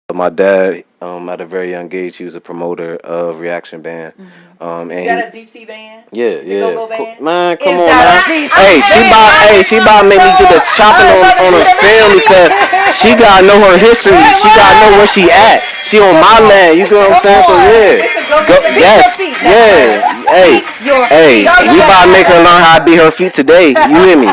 My dad, at a very young age, he was a promoter of Reaction Band. And Is that a DC band? yeah, Is it yeah. go-go band? Man, come Is on, that man. a DC She about to make me get the chopping on her family because she gotta know her history. She gotta know where she at. She on my land. You get what I'm saying? So yeah, It's a go-go go, band. yes, yeah. Hey, we about to make her learn how to beat her feet today. You hear me?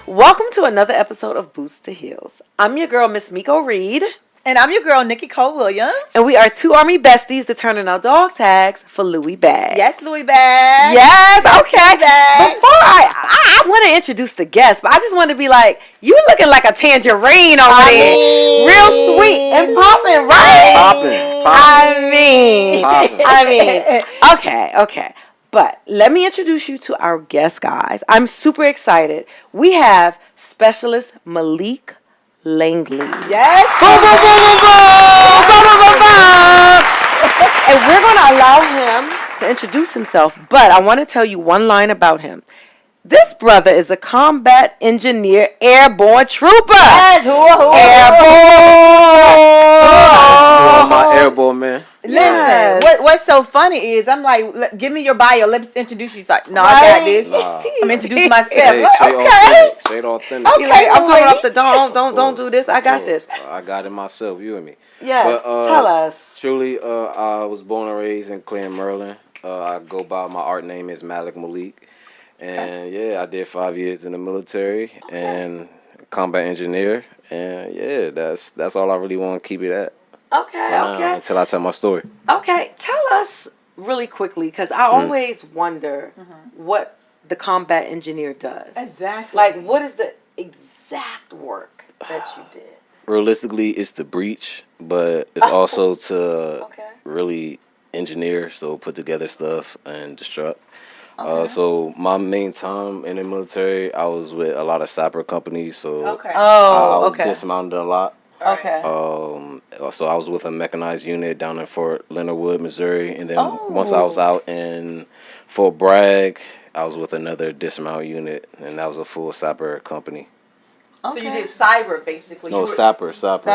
Welcome to another episode of Boots2Heels. I'm your girl, Miss Miko Reed. And I'm your girl, Nikki Cole Williams. And we are two Army besties determining our dog tags for Louis Bags. Yes, Louis Bags. Yes, okay. Bags. Before I want to introduce the guest, but I just want to be like, you looking like a tangerine over there. Real sweet and popping, right? I mean, okay. But let me introduce you to our guest, guys. I'm super excited. We have specialist Malik Langley. Yes. Boom, boom, boom, boom, boom. Boom, boom, boom, boom. And we're going to allow him to introduce himself, but I want to tell you one line about him. This brother is a combat engineer, airborne trooper. Yes. Airborne. My airborne man. Listen, what's so funny is I'm like, give me your bio. Let's introduce you. He's like, no, I got this. I'm introducing myself. Hey, straight authentic. Okay, like, I'm coming up the don't do this. I got this. I got it myself. You and me. Yes. But, tell us. Truly, I was born and raised in Clan Merlin. I go by my art name is Malik. And yeah, I did 5 years in the military and combat engineer. And yeah, that's all I really want to keep it at. Okay. Until I tell my story. Okay, tell us really quickly, because I always wonder what the combat engineer does. Exactly. Like, what is the exact work that you did? Realistically, it's the breach, but it's also to really engineer, so put together stuff and destruct. So my main time in the military, I was with a lot of sapper companies, so I was dismounted a lot. Okay. So I was with a mechanized unit down in Fort Leonard Wood, Missouri, and then once I was out in Fort Bragg, I was with another dismount unit, and that was a full sapper company. So you did cyber, basically. No, sapper. Sapper.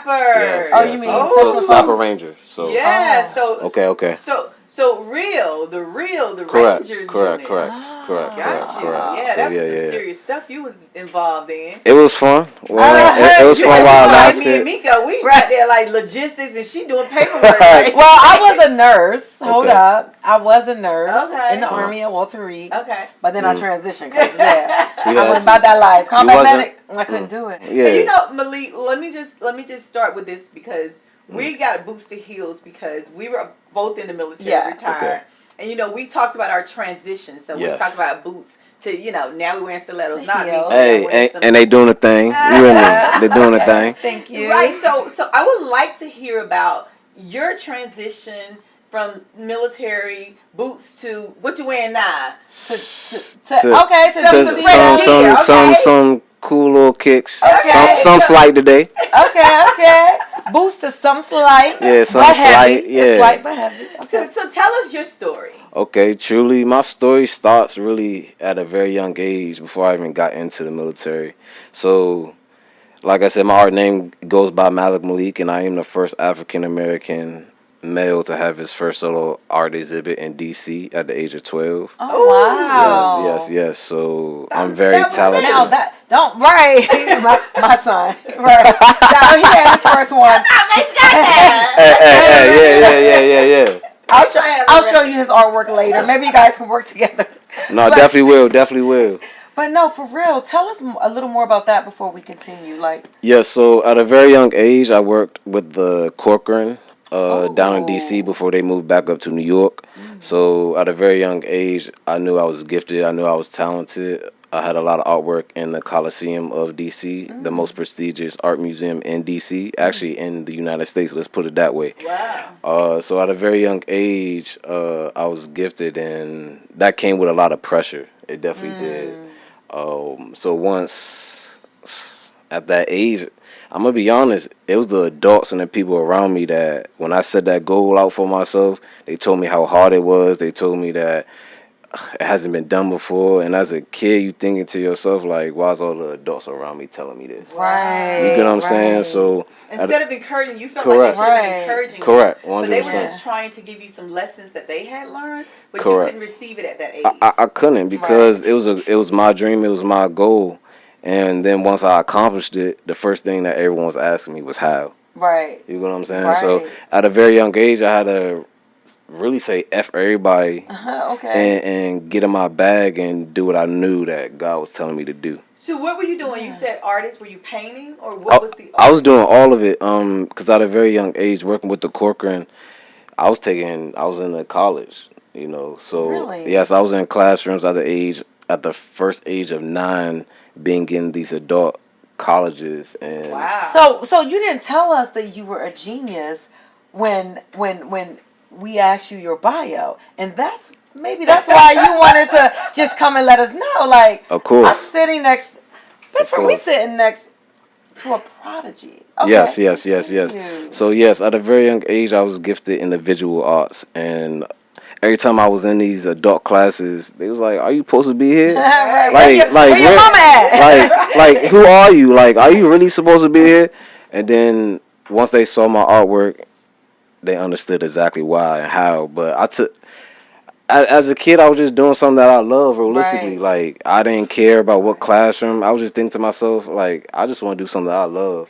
Yes, oh, you mean so sapper ranger. So yeah. So okay. So the ranger correct. unit. Correct. Yeah, that was some serious stuff you was involved in. It was fun. Well, it was fun while it lasted. Me and Miko, we right there like logistics, and she doing paperwork. Right? Well, I was a nurse. Hold up, I was a nurse in the Army at Walter Reed. Okay, but then I transitioned because I went about that life. Combat medic, I couldn't do it. Yeah. And you know, Malik, let me just start with this because we got Boots2Heels because we were both in the military, retired. And, you know, we talked about our transition. So we talked about boots to, you know, now we're wearing stilettos. And they doing a thing. You and me. They're doing a thing. Thank you. Right. So I would like to hear about your transition from military boots to what you're wearing now. Some cool little kicks. Okay. Some slight today. Okay. Boots to some slight. Yeah, some slight. Yeah. Slight but heavy. Okay. So tell us your story. Okay, truly, my story starts really at a very young age before I even got into the military. So, like I said, my art name goes by Malik, and I am the first African American male to have his first solo art exhibit in DC at the age of 12. Oh wow! Yes. So I'm very talented. Now my son, right? Now he had his first one. Yeah. I'll show you his artwork later. Maybe you guys can work together. No, definitely will. But no, for real, tell us a little more about that before we continue. So at a very young age, I worked with the Corcoran down in DC before they moved back up to New York. So at a very young age, I knew I was gifted. I knew I was talented. I had a lot of artwork in the Coliseum of DC, the most prestigious art museum in DC, actually in the United States, let's put it that way. Wow. So at a very young age, I was gifted, and that came with a lot of pressure. It definitely did. So once at that age, I'm gonna be honest. It was the adults and the people around me that, when I set that goal out for myself, they told me how hard it was. They told me that it hasn't been done before. And as a kid, you thinking to yourself like, why is all the adults around me telling me this? Right. You get what I'm saying? So instead of encouraging, you felt correct. like they should have been encouraging correct, you, 100%. but they were just trying to give you some lessons that they had learned, but Correct. you couldn't receive it at that age. I couldn't, because it was my dream. It was my goal. And then once I accomplished it, the first thing that everyone was asking me was how. Right. You know what I'm saying? Right. So at a very young age, I had to really say F everybody and get in my bag and do what I knew that God was telling me to do. So what were you doing? You said artist. Were you painting, or what was the art? I was doing all of it. Because at a very young age, working with the Corcoran, I was in the college. You know, so really? Yes, I was in classrooms at the first age of 9, being in these adult colleges. And wow. So you didn't tell us that you were a genius when we asked you your bio, and that's why you wanted to just come and let us know. Like, of course, I'm sitting next. That's where we sitting next to a prodigy. Okay. Yes. So yes, at a very young age, I was gifted in the visual arts, and every time I was in these adult classes, they was like, "Are you supposed to be here? Right. Like, where your mama at? like, who are you? Like, are you really supposed to be here?" And then once they saw my artwork, they understood exactly why and how. But as a kid, I was just doing something that I love realistically. Right. Like, I didn't care about what classroom. I was just thinking to myself, like, I just want to do something that I love.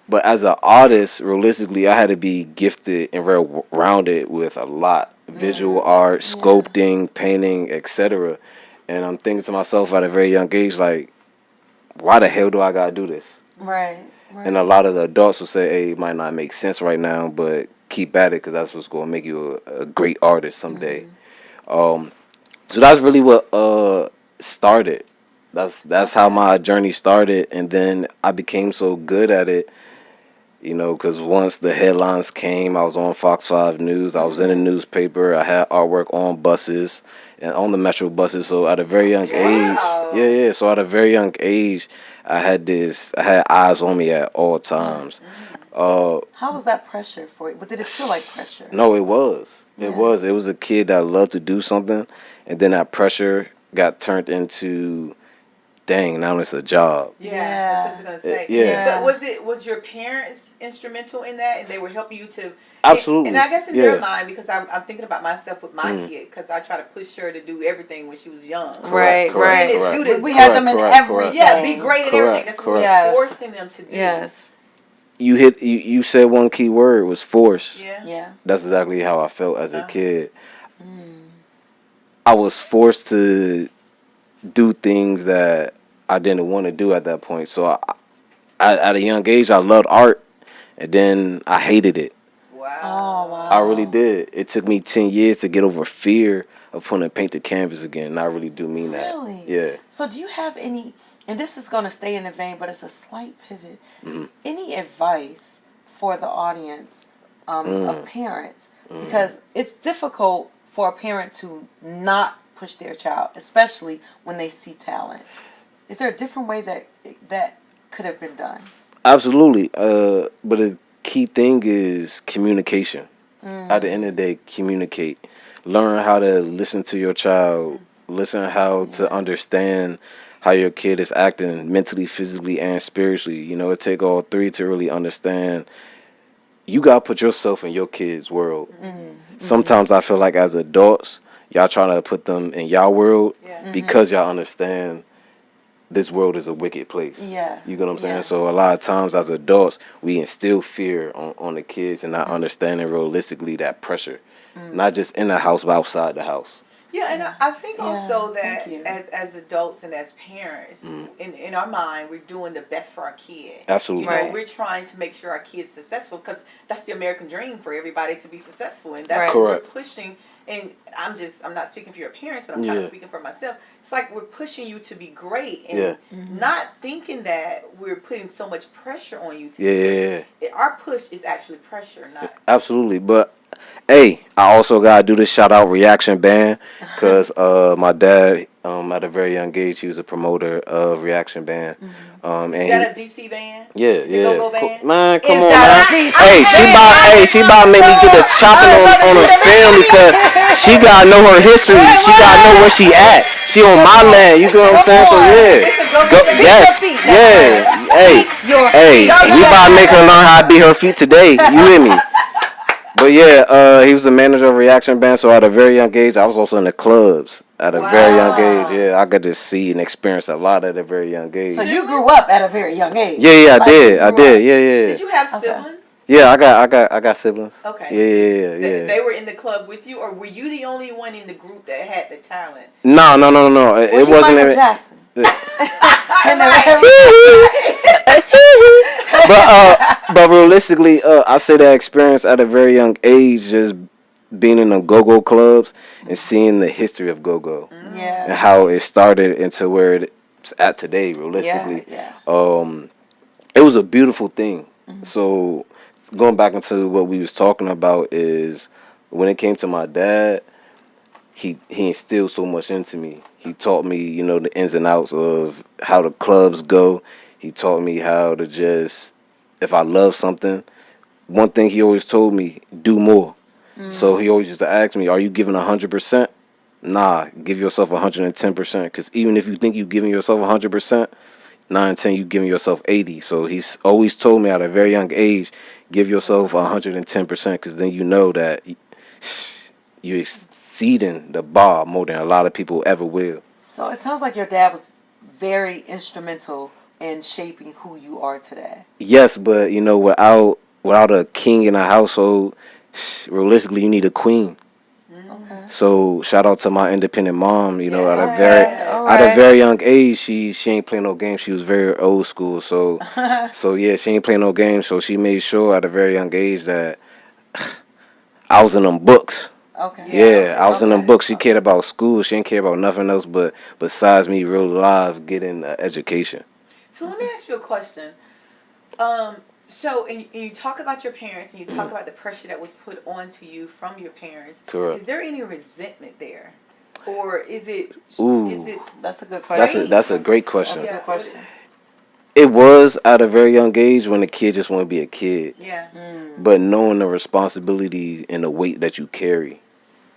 But as an artist, realistically, I had to be gifted and very rounded with a lot. Visual art, sculpting, painting, etc. And I'm thinking to myself at a very young age, like, why the hell do I gotta do this? Right. And a lot of the adults will say, hey, it might not make sense right now, but keep at it, because that's what's going to make you a great artist someday. So that's really what started. That's how my journey started. And then I became so good at it, you know, because once the headlines came, I was on Fox 5 News. I was in the newspaper. I had artwork on buses and on the metro buses. So at a very young age, so at a very young age, I had eyes on me at all times. How was that pressure for you? But did it feel like pressure? No, it was. It was. It was a kid that loved to do something, and then that pressure got turned into, dang, now it's a job. That's what I was gonna say. But was your parents instrumental in that, and they were helping you to? Absolutely. And I guess in their mind, because I'm thinking about myself with my kid, because I try to push her to do everything when she was young. Right. Do this. We had them in everything. Yeah, be great at everything. That's what we're forcing them to do. Yes. You said one key word, was force. Yeah. That's exactly how I felt as a kid. I was forced to do things that I didn't want to do at that point. So at a young age, I loved art, and then I hated it. Wow. Oh, wow. I really did. It took me 10 years to get over fear of putting a painted canvas again, and I really do mean that. Really? Yeah. So do you have any, and this is going to stay in the vein, but it's a slight pivot, any advice for the audience of parents? Because it's difficult for a parent to not push their child, especially when they see talent. Is there a different way that could have been done? Absolutely. But the key thing is communication. At the end of the day, communicate. Learn how to listen to your child. Listen how to understand how your kid is acting mentally, physically, and spiritually. You know, it take all three to really understand. You got to put yourself in your kid's world. Sometimes I feel like as adults, y'all trying to put them in y'all world because y'all understand this world is a wicked place. Yeah. You know what I'm saying? So a lot of times as adults, we instill fear on the kids and not understanding realistically that pressure. Not just in the house, but outside the house. Yeah, and I think also that as adults and as parents, in our mind, we're doing the best for our kid. Absolutely. You know, we're trying to make sure our kid's successful, because that's the American dream, for everybody to be successful, and that's what we're pushing. And I'm not speaking for your parents, but I'm kind of speaking for myself. It's like we're pushing you to be great, and not thinking that we're putting so much pressure on you to be great. Our push is actually pressure, not. Absolutely, but Hey, I also gotta do the shout out reaction band because my dad at a very young age he was a promoter of reaction band. And Is that a DC band? Yeah, Is it Go-Go band? Man, come Is on, that man. a DC Hey, she about to make me get the chopping on the film because she gotta know her history. She gotta know where she at. She on my land. You get what I'm saying? So yeah, It's a Go-Go go, band. yes, yeah. Hey, we about to make her learn how to beat her feet today. You hear me? But yeah, he was the manager of reaction band. So at a very young age, I was also in the clubs. At a very young age, yeah, I got to see and experience a lot at a very young age. So you grew up at a very young age. Yeah, I did. Yeah. Did you have siblings? Yeah, I got siblings. Okay. Yeah. They were in the club with you, or were you the only one in the group that had the talent? No. It wasn't Michael even. Jackson. But realistically, I say that experience at a very young age, just being in the go-go clubs and seeing the history of go-go and how it started into where it's at today. Realistically, it was a beautiful thing. So going back into what we was talking about is when it came to my dad, he instilled so much into me. He taught me, the ins and outs of how the clubs go. He taught me how to just, if I love something, one thing he always told me, do more. So he always used to ask me, are you giving 100%? Nah, give yourself 110%. Because even if you think you're giving yourself 100%, 9-10, you giving yourself 80. So he's always told me at a very young age, give yourself 110%. Because then you know that you're exceeding the bar more than a lot of people ever will. So it sounds like your dad was very instrumental in shaping who you are today. Yes, but without a king in a household, realistically, you need a queen. Okay. So shout out to my independent mom. At a very young age, she ain't playing no games. She was very old school. So yeah, she ain't playing no games. So she made sure at a very young age that I was in them books. Okay. Yeah, I was in them books. She cared about school. She didn't care about nothing else but besides me real life getting education. So let me ask you a question. So, and you talk about your parents, and you talk about the pressure that was put onto you from your parents. Correct. Is there any resentment there, or is it? Ooh. Is it? That's a good question. That's a great question. That's a good question. It was at a very young age when the kid just want to be a kid. Yeah. But knowing the responsibility and the weight that you carry,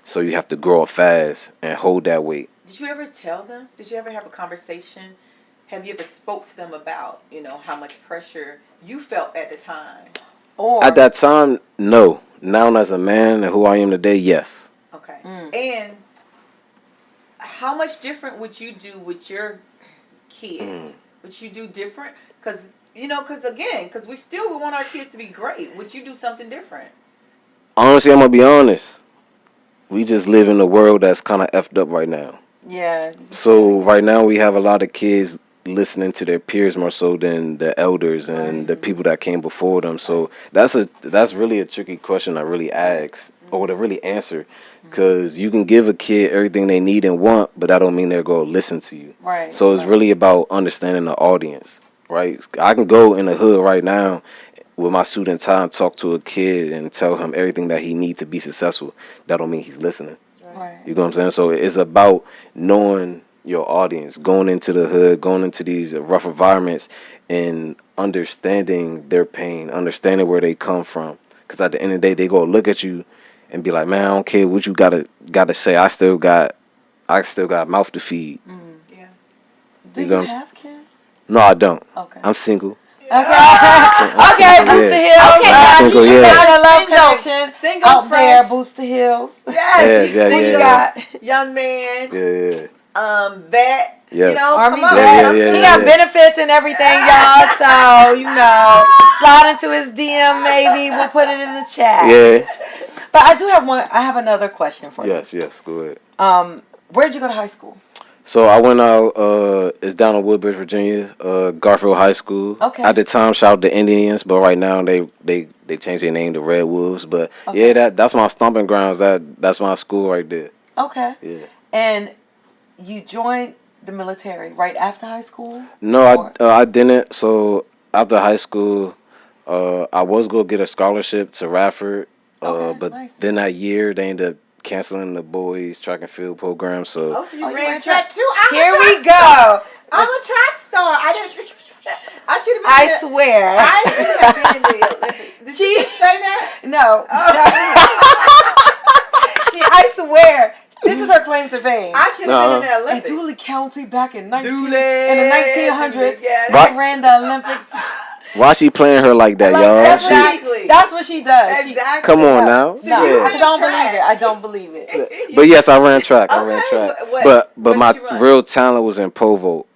so you have to grow up fast and hold that weight. Did you ever tell them? Did you ever have a conversation? Have you ever spoke to them about, how much pressure you felt at the time? Or at that time, no. Now as a man and who I am today, yes. Okay. And how much different would you do with your kids? Would you do different? Because we still would want our kids to be great. Would you do something different? Honestly, I'm going to be honest. We just live in a world that's kind of effed up right now. Yeah. So right now we have a lot of kids listening to their peers more so than the elders and the people that came before them. So that's really a tricky question to really ask or to really answer, because you can give a kid everything they need and want, but that don't mean they're going to listen to you. Right. So it's really about understanding the audience, right? I can go in the hood right now with my suit and tie and talk to a kid and tell him everything that he needs to be successful. That don't mean he's listening. Right. You know what I'm saying? So it's about knowing your audience, going into the hood, going into these rough environments, and understanding their pain, understanding where they come from. Because at the end of the day, they go look at you and be like, "Man, I don't care what you gotta say. I still got mouth to feed." Yeah. Do you have kids? No, I don't. Okay. I'm single. Okay. Okay, Boots2Heels. Okay, I'm single, yeah. Got a love connection. Single, out fresh. there, Boots2Heels. Yes. Yeah. Young man. Yeah. Vet. Yes. Army come on. vet. He got benefits and everything, y'all. So, slide into his DM maybe. We'll put it in the chat. Yeah. But I have another question for you. Yes, go ahead. Where did you go to high school? So I went out, it's down in Woodbridge, Virginia, Garfield High School. Okay. At the time, shout out to Indians, but right now they changed their name to Red Wolves. But that's my stomping grounds. That's my school right there. Okay. Yeah. And you joined the military right after high school? No, I didn't. So after high school, I was going to get a scholarship to Radford But nice. then that year they ended up canceling the boys track and field program. So you ran track too. Here we go. I'm a track star. I didn't. I should have been. I swear. I should have been in the Olympics. Did she just say that? No. I swear. This is her claim to fame. I should have been in the Olympics. In Dooley County back in the 1900s. Yeah, I ran the Olympics. why she playing her like that, y'all? Exactly. That's what she does. Exactly. Come on now. So No, I don't believe it. I don't believe it. But yes, I ran track. What But my did you run? real talent was in pole vault.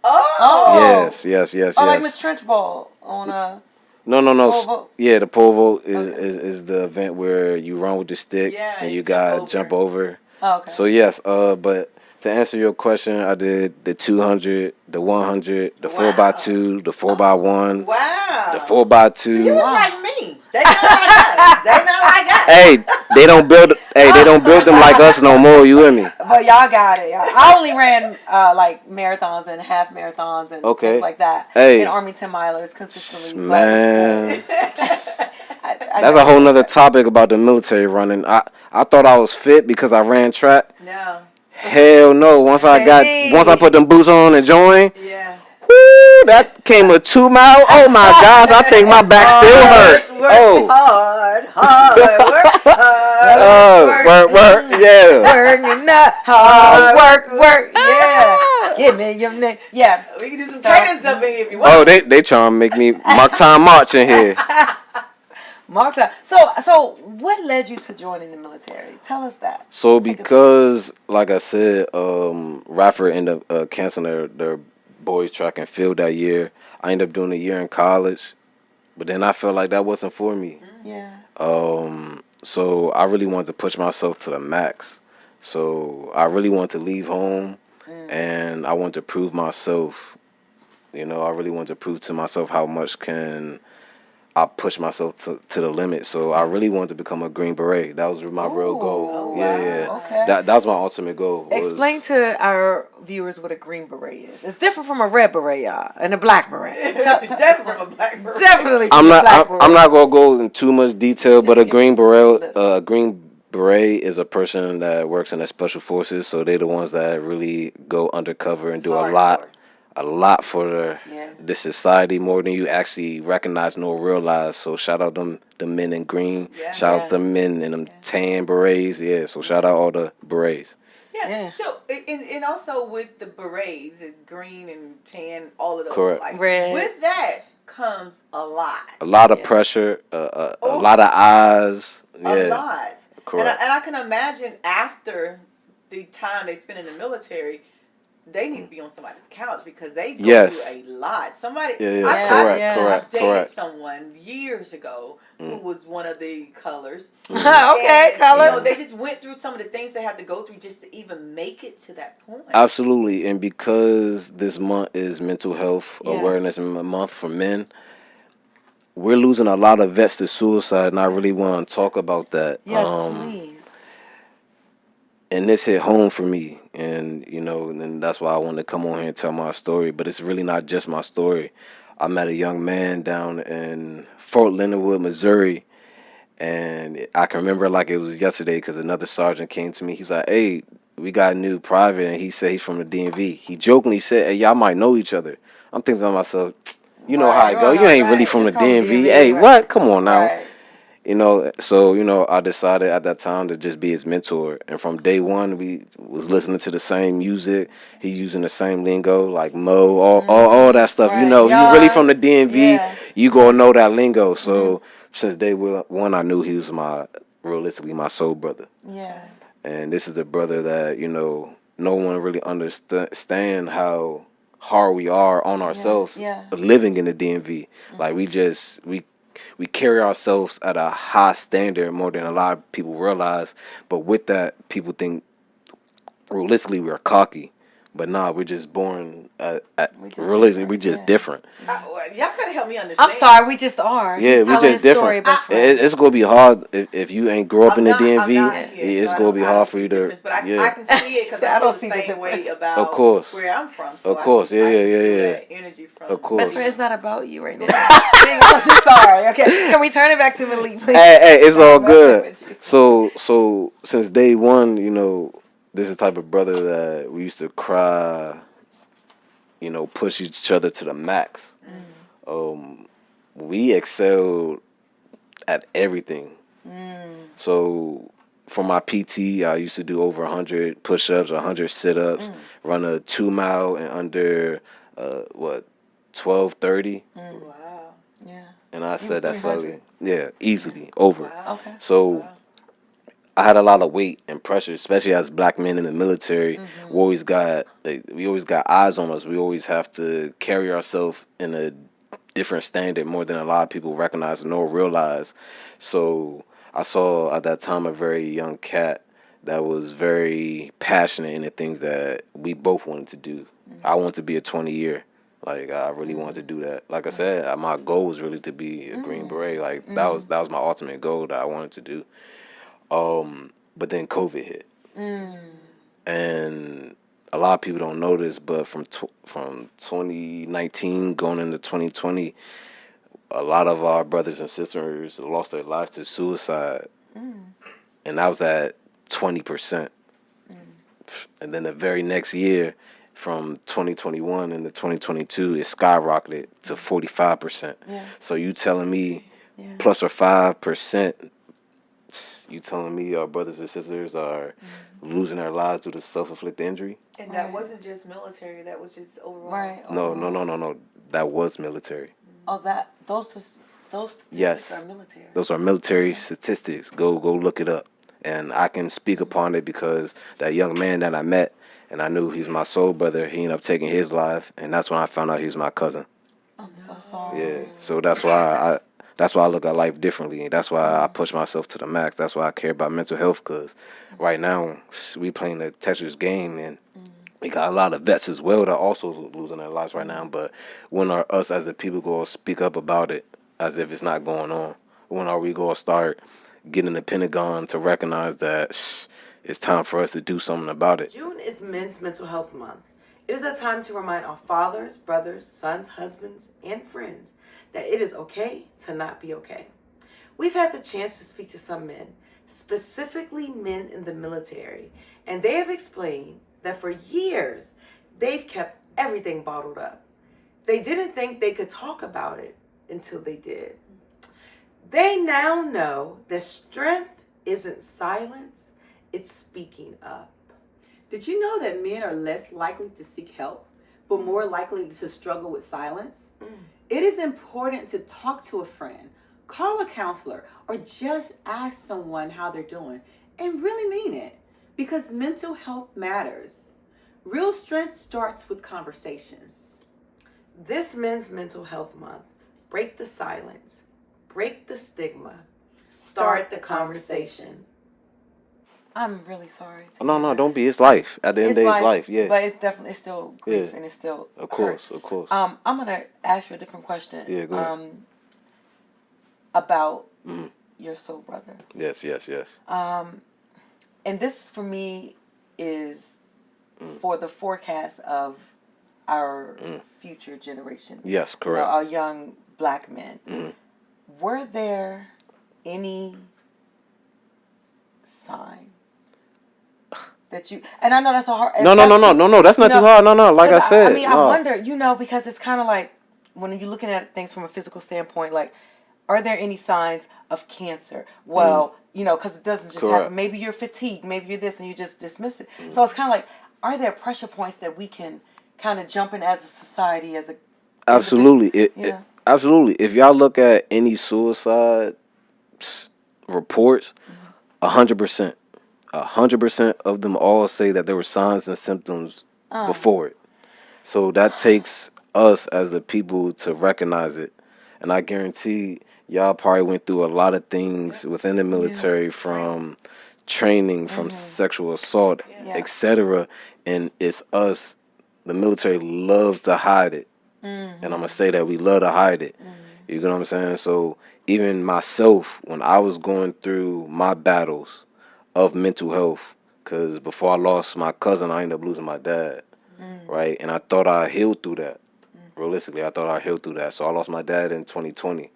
Oh. Yes. Oh, like Miss Trenchball on a. No. Pole vault? Yeah, the pole vault is the event where you run with the stick and you gotta jump over. Oh, okay. So yes, but to answer your question, I did the 200, the 100, the 4x2, the 4x1, Wow. the 4x2. You was like me. They not like us. They not like us. Hey, they don't build them like us no more. You hear me? But y'all got it. I only ran like marathons and half marathons and things like that. Hey. And Army 10 milers consistently. Man. I That's a whole nother topic about the military running. I thought I was fit because I ran track. No. Hell no. Once I put them boots on and joined, Yeah. whoo, that came a 2 mile. Oh my gosh, I think my back still hurt. Work, yeah. Working up, hard work, yeah. Give me your name, yeah. We can do some cadence up in here if you want. Oh, they trying to make me mark time march in here. Mark time. So what led you to joining the military? Tell us that. So because, like I said, Radford ended up canceling their boys track and field that year. I ended up doing a year in college, but then I felt like that wasn't for me. Yeah. So I really wanted to push myself to the max. So I really wanted to leave home, and I wanted to prove myself. You know, I really wanted to prove to myself how much can I push myself to the limit. So I really wanted to become a Green Beret. That was my real goal. Yeah. Okay. That was my ultimate goal. Explain to our viewers what a Green Beret is. It's different from a red beret, y'all, and a black beret. Definitely from a black beret. Definitely I'm from not. a black beret. I'm not gonna go in too much detail, but a Green Beret is a person that works in the special forces. So they're the ones that really go undercover and do a lot for the society, more than you actually recognize nor realize. So shout out the men in green. Shout out the men in them tan berets. Yeah. So shout out all the berets. Yeah. So and also with the berets, it's green and tan, all of those. Correct. Like, red. With that comes a lot. A lot of pressure. A lot of eyes. Yeah. A lot. Correct. And I can imagine after the time they spend in the military, they need to be on somebody's couch because they go through a lot. Somebody, I dated someone years ago who was one of the colors. Okay, color. You know, they just went through some of the things they had to go through just to even make it to that point. Absolutely, and because this month is Mental Health Awareness Month for men, we're losing a lot of vets to suicide, and I really want to talk about that. Yes, please. And this hit home for me, and you know, and that's why I wanted to come on here and tell my story. But it's really not just my story. I met a young man down in Fort Leonard Wood, Missouri, and I can remember like it was yesterday because another sergeant came to me. He was like, "Hey, we got a new private," and he said he's from the DMV. He jokingly said, "Hey, y'all might know each other." I'm thinking to myself, you know how it go. You ain't really from the DMV. Hey, what? Come on now. Right. You know, so, you know, I decided at that time to just be his mentor. And from day one, we was listening to the same music. He using the same lingo, like Mo, all that stuff. Right. You know, you really from the DMV, you gonna know that lingo. So since day one, I knew he was realistically my soul brother. Yeah. And this is a brother that, you know, no one really understand how hard we are on ourselves living in the DMV. Like we carry ourselves at a high standard more than a lot of people realize. But with that, people think realistically we're cocky. But nah, we're just born we just yeah. different. Y'all gotta help me understand. I'm sorry, we just are. Yeah, He's we telling just his story, different. best friend. It's gonna be hard if you ain't grow up in the DMV. I'm not here, It's so gonna be hard for you to. But I Yeah, can see it because I don't feel see the the same way difference. about of course, where I'm from. So of course, I can feel yeah. that energy from. Of course. Best friend, it's not about you right now. I'm so sorry. Okay, can we turn it back to Malik, please? Hey, it's all I'm good. messing with you. So since day one, this is the type of brother that we used to cry, push each other to the max. We excelled at everything. So for my PT, I used to do over 100 push-ups, 100 sit-ups, run a 2 mile in under 12:30. Wow. Yeah. And I said that's 300. easily over. Wow. Okay. So I had a lot of weight and pressure, especially as black men in the military. We always got eyes on us. We always have to carry ourselves in a different standard more than a lot of people recognize nor realize. So I saw at that time a very young cat that was very passionate in the things that we both wanted to do. I wanted to be a 20-year. Like I really wanted to do that. Like I said, my goal was really to be a Green Beret. Like that was my ultimate goal that I wanted to do. But then COVID hit, and a lot of people don't know this, but from 2019 going into 2020, a lot of our brothers and sisters lost their lives to suicide, and that was at 20%. And then the very next year, from 2021 into 2022, it skyrocketed to 45%. Yeah. So you telling me plus or 5%? You telling me our brothers and sisters are losing their lives due to self-inflicted injury? And that wasn't just military. That was just overall. Right. No. That was military. Oh, those statistics Yes. are military. Those are military statistics. Go look it up. And I can speak upon it because that young man that I met, and I knew he was my soul brother, he ended up taking his life, and that's when I found out he was my cousin. I'm so sorry. Yeah. So that's why I look at life differently. That's why I push myself to the max. That's why I care about mental health, because right now we playing the Tetris game, and we got a lot of vets as well that also losing their lives right now. But when are us as a people going to speak up about it as if it's not going on? When are we going to start getting the Pentagon to recognize that it's time for us to do something about it? June is Men's Mental Health Month. It is a time to remind our fathers, brothers, sons, husbands, and friends that it is okay to not be okay. We've had the chance to speak to some men, specifically men in the military, and they have explained that for years they've kept everything bottled up. They didn't think they could talk about it until they did. They now know that strength isn't silence, it's speaking up. Did you know that men are less likely to seek help, but more likely to struggle with silence? It is important to talk to a friend, call a counselor, or just ask someone how they're doing and really mean it, because mental health matters. Real strength starts with conversations. This Men's Mental Health Month, break the silence, break the stigma, start the conversation. I'm really sorry. No, don't be. It's life. At the end of the day, it's life. Yeah. But it's definitely still grief, and it's still Of course. I'm gonna ask you a different question. Yeah, go ahead. About your soul brother. Yes. And this for me is for the forecast of our future generation. Yes, correct. Our young black men. Were there any signs that you, and I know that's a hard. No, that's not too hard. No, like I said. I wonder, because it's kind of like when you're looking at things from a physical standpoint, like, are there any signs of cancer? Well, because it doesn't just happen. Maybe you're fatigued, maybe you're this, and you just dismiss it. So it's kind of like, are there pressure points that we can kind of jump in as a society, as a absolutely, absolutely. If y'all look at any suicide reports, 100%. 100% of them all say that there were signs and symptoms before it. So that takes us as the people to recognize it. And I guarantee y'all probably went through a lot of things within the military, from training, from sexual assault, etc. And it's us the military loves to hide it. Mm-hmm. And I'm going to say that we love to hide it. You know what I'm saying? So even myself, when I was going through my battles of mental health, because before I lost my cousin, I ended up losing my dad, right? And I thought I healed through that. Realistically, I thought I healed through that. So I lost my dad in 2020,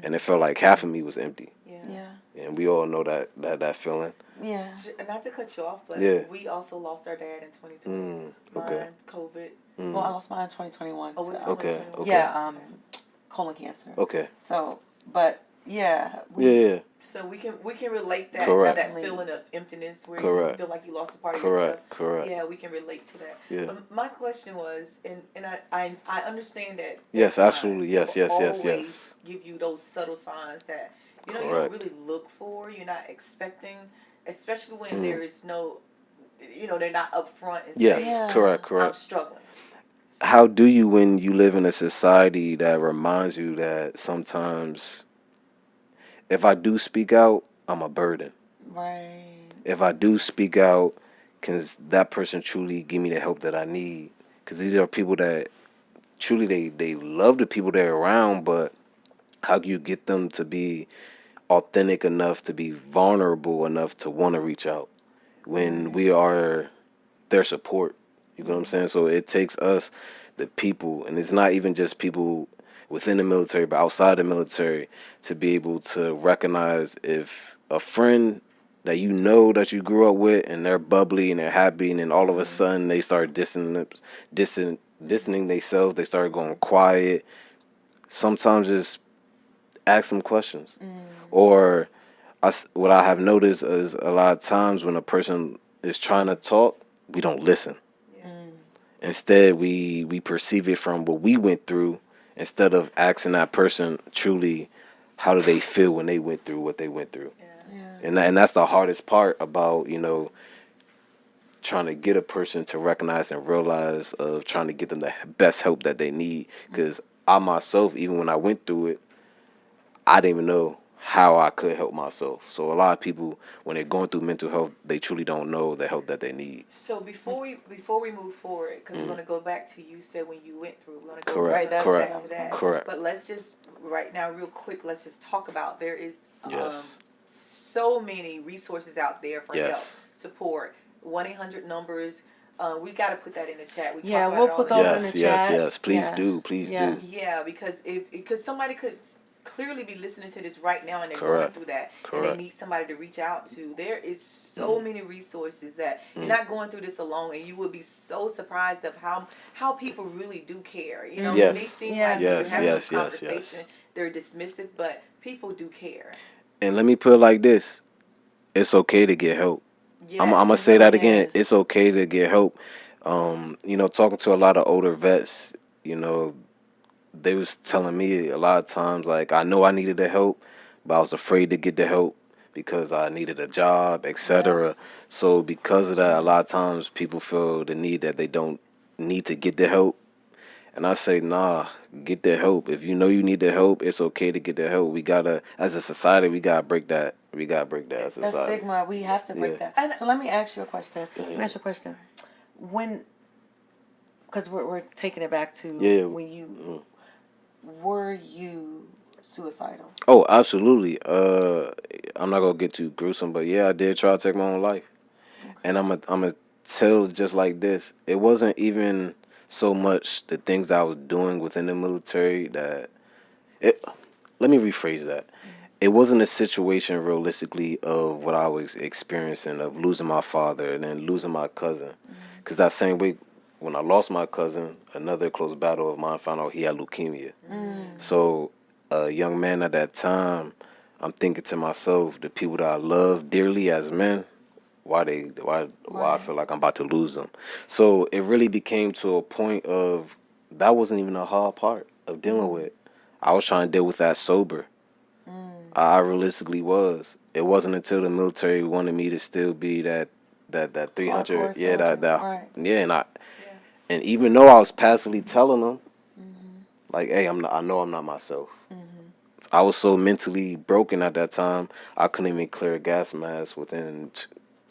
and it felt like half of me was empty. Yeah. And we all know that feeling. Yeah. Not to cut you off, but we also lost our dad in 2020. Okay. Mine, COVID. Well, I lost mine in 2021. Oh, was it so. 2021? Okay. Yeah, colon cancer. Okay. So, but yeah. Yeah. So we can relate that Correct. to that feeling of emptiness where Correct. you feel like you lost a part of yourself. Correct. Yeah, we can relate to that. Yeah. But my question was, and I understand that. Yes, signs. absolutely. Yes. Always give you those subtle signs that you don't really look for. You're not expecting, especially when there is no, they're not upfront and say, correct. I'm struggling. How do you, when you live in a society that reminds you that sometimes if I do speak out, I'm a burden. Right. If I do speak out, can that person truly give me the help that I need? Because these are people that truly they love the people they're around, but how do you get them to be authentic enough, to be vulnerable enough to want to reach out when we are their support? You know what I'm saying? So it takes us, the people, and it's not even just people within the military, but outside the military, to be able to recognize if a friend that you know that you grew up with and they're bubbly and they're happy, and then all of a sudden they start distancing themselves, they start going quiet. Sometimes just ask them questions. Or what I have noticed is a lot of times when a person is trying to talk, we don't listen. Instead, we perceive it from what we went through instead of asking that person truly how do they feel when they went through what they went through. And that's the hardest part about, trying to get a person to recognize and realize of trying to get them the best help that they need. Because I myself, even when I went through it, I didn't even know how I could help myself. So a lot of people, when they're going through mental health, they truly don't know the help that they need. So before we move forward, because we're going to go back to you said when you went through, we're going to go Correct. back Correct. to that. Correct. But let's just right now, real quick, let's just talk about there is so many resources out there for help, support, 1-800 numbers. We got to put that in the chat. We'll put those in the chat. Yes. Please do. Yeah, because somebody could clearly be listening to this right now and they're going through that and they need somebody to reach out to. There is so many resources that you're not going through this alone, and you will be so surprised of how people really do care. When they seem like you're having a conversation, they're dismissive, but people do care. And let me put it like this: it's okay to get help. I'm gonna say that again. It's okay to get help. Talking to a lot of older vets, they was telling me a lot of times, like, I know I needed the help, but I was afraid to get the help because I needed a job, etc. So because of that, a lot of times people feel the need that they don't need to get the help. And I say, nah, get the help. If you know you need the help, it's okay to get the help. We gotta, as a society, we gotta break that. We gotta break that as a society. That stigma, we have to break that. So let me ask you a question. Because we're taking it back to when you were you suicidal? Oh, absolutely. I'm not gonna get too gruesome, but I did try to take my own life. Okay. And I'm a tell just like this. It wasn't even so much the things that I was doing within the military that let me rephrase that. It wasn't a situation realistically of what I was experiencing of losing my father and then losing my cousin. Because that same week when I lost my cousin, another close battle of mine found out he had leukemia. So a young man at that time, I'm thinking to myself, the people that I love dearly as men, why I feel like I'm about to lose them. So it really became to a point of that wasn't even a hard part of dealing with. I was trying to deal with that sober. I realistically was. It wasn't until the military wanted me to still be that 300, and even though I was passively telling them, like, hey, I know I'm not myself. I was so mentally broken at that time, I couldn't even clear a gas mask within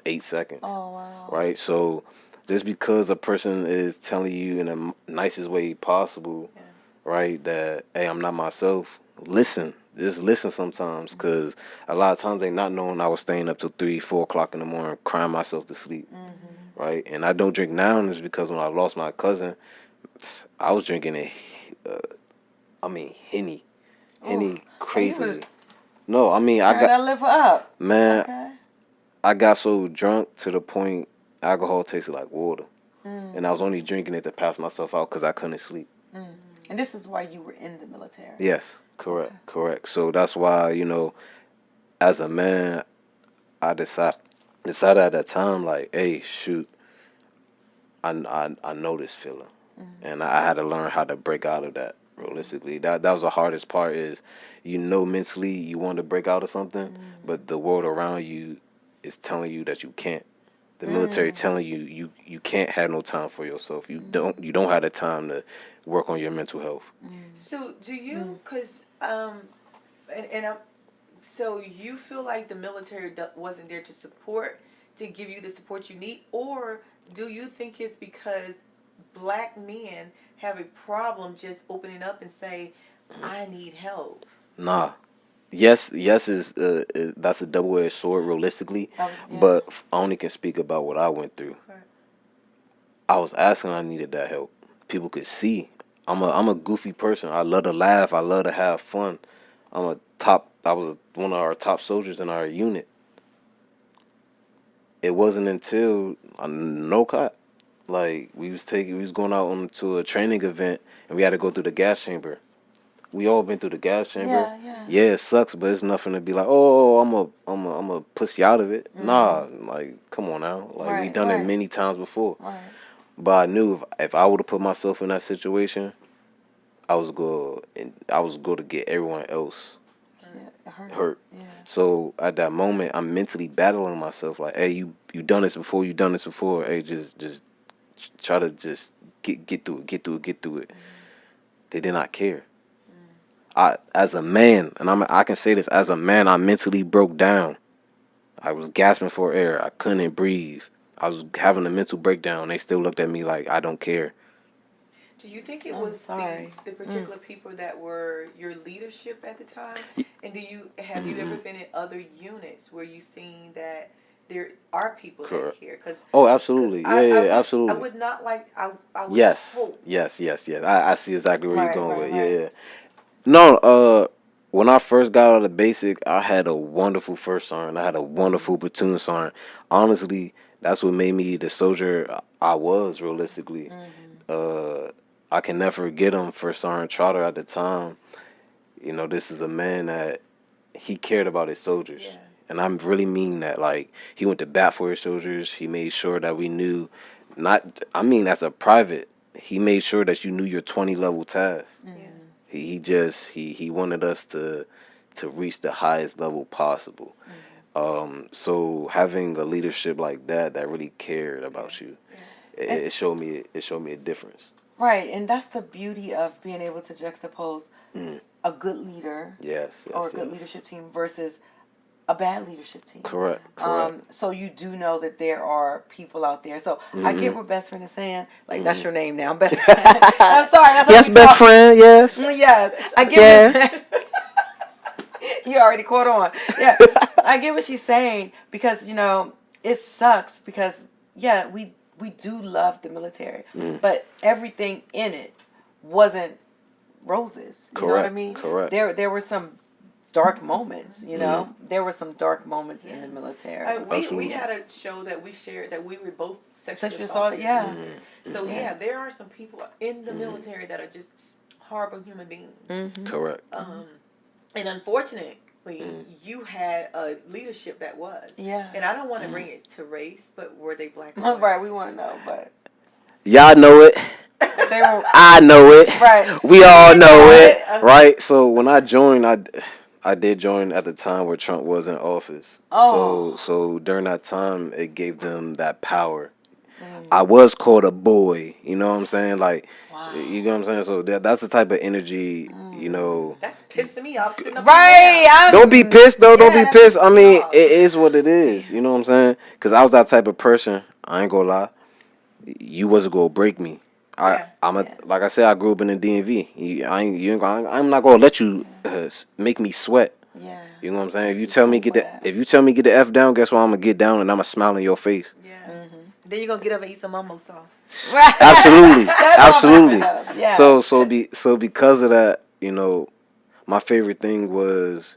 8 seconds. Oh, wow. Right? So Just because a person is telling you in the nicest way possible, right, that, hey, I'm not myself, listen. Just listen sometimes, because a lot of times they not knowing I was staying up till 3, 4 o'clock in the morning crying myself to sleep, right? And I don't drink now is because when I lost my cousin, I was drinking it, Henny. Henny crazily. No, I mean, turn that liver up. Man, Okay. I got so drunk to the point alcohol tasted like water. And I was only drinking it to pass myself out because I couldn't sleep. And this is why you were in the military. Yes, correct. So that's why, as a man, I decided at that time, like, hey, shoot, I know this feeling. And I had to learn how to break out of that, realistically. That was the hardest part is, mentally you want to break out of something, but the world around you is telling you that you can't. The military telling you you can't have no time for yourself. You don't have the time to work on your mental health. So do you? Because so you feel like the military wasn't there to give you the support you need, or do you think it's because black men have a problem just opening up and say, I need help? Nah. Yes is that's a double-edged sword realistically, but I only can speak about what I went through. Right. I was asking, I needed that help. People could see. I'm a goofy person. I love to laugh. I love to have fun. I was one of our top soldiers in our unit. It wasn't until no cop, like we was going out onto a training event and we had to go through the gas chamber. We all been through the gas chamber. Yeah, it sucks, but it's nothing to be like, oh, I'm a pussy out of it. Nah, like, come on now. Like, we done it many times before. Right. But I knew if I would have put myself in that situation, I was going to get everyone else hurt. Yeah. So at that moment, I'm mentally battling myself. Like, hey, you done this before. Hey, just try to just get through it. They did not care. As a man, and I can say this, as a man, I mentally broke down. I was gasping for air. I couldn't breathe. I was having a mental breakdown. They still looked at me like I don't care. Do you think it was the particular people that were your leadership at the time? And have you ever been in other units where you seen that there are people that care? Absolutely. Absolutely. I would not like. I would hope. Yes. I see exactly where you're going with. Yeah. No, when I first got out of the basic, I had a wonderful first sergeant. I had a wonderful platoon sergeant. Honestly, that's what made me the soldier I was, realistically. I can never forget him, First Sergeant Trotter at the time. This is a man that he cared about his soldiers. Yeah. And I really mean that. Like, he went to bat for his soldiers. He made sure that we knew, as a private, he made sure that you knew your 20 level task. Yeah. He wanted us to reach the highest level possible. So having a leadership like that really cared about you, it showed me a difference. Right, and that's the beauty of being able to juxtapose a good leader, or a good leadership team versus a bad leadership team. Correct. So you do know that there are people out there. So I get what best friend is saying. Like, that's your name now, best friend. I'm sorry. That's yes, best friend. Yes. Yes, I get it. You already caught on. Yeah, I get what she's saying because it sucks because we do love the military, but everything in it wasn't roses. You know what I mean? Correct. There were some dark moments, there were some dark moments in the military. We had a show that we shared that we were both sexually assaulted. So there are some people in the military that are just horrible human beings. Correct. And unfortunately, you had a leadership that was. Yeah. And I don't want to bring it to race, but were they black? Right, we want to know, but y'all know it. I know it. Right. We all know it. Right. So when I joined, I did join at the time where Trump was in office. Oh. So during that time, it gave them that power. I was called a boy. You know what I'm saying? Like, you know what I'm saying? So that's the type of energy, That's pissing me off. Right. Don't be pissed, though. Don't be pissed. I mean, it is what it is. You know what I'm saying? Because I was that type of person. I ain't gonna lie. you wasn't gonna break me. Like I said, I grew up in the DMV. I'm not gonna let you make me sweat. Yeah. You know what I'm saying? If you tell me get the F down, guess what? I'm gonna get down and I'm gonna smile in your face. Yeah. Then you're gonna get up and eat some Momo sauce. Right. Absolutely, absolutely. Yes. So because of that, you know, my favorite thing was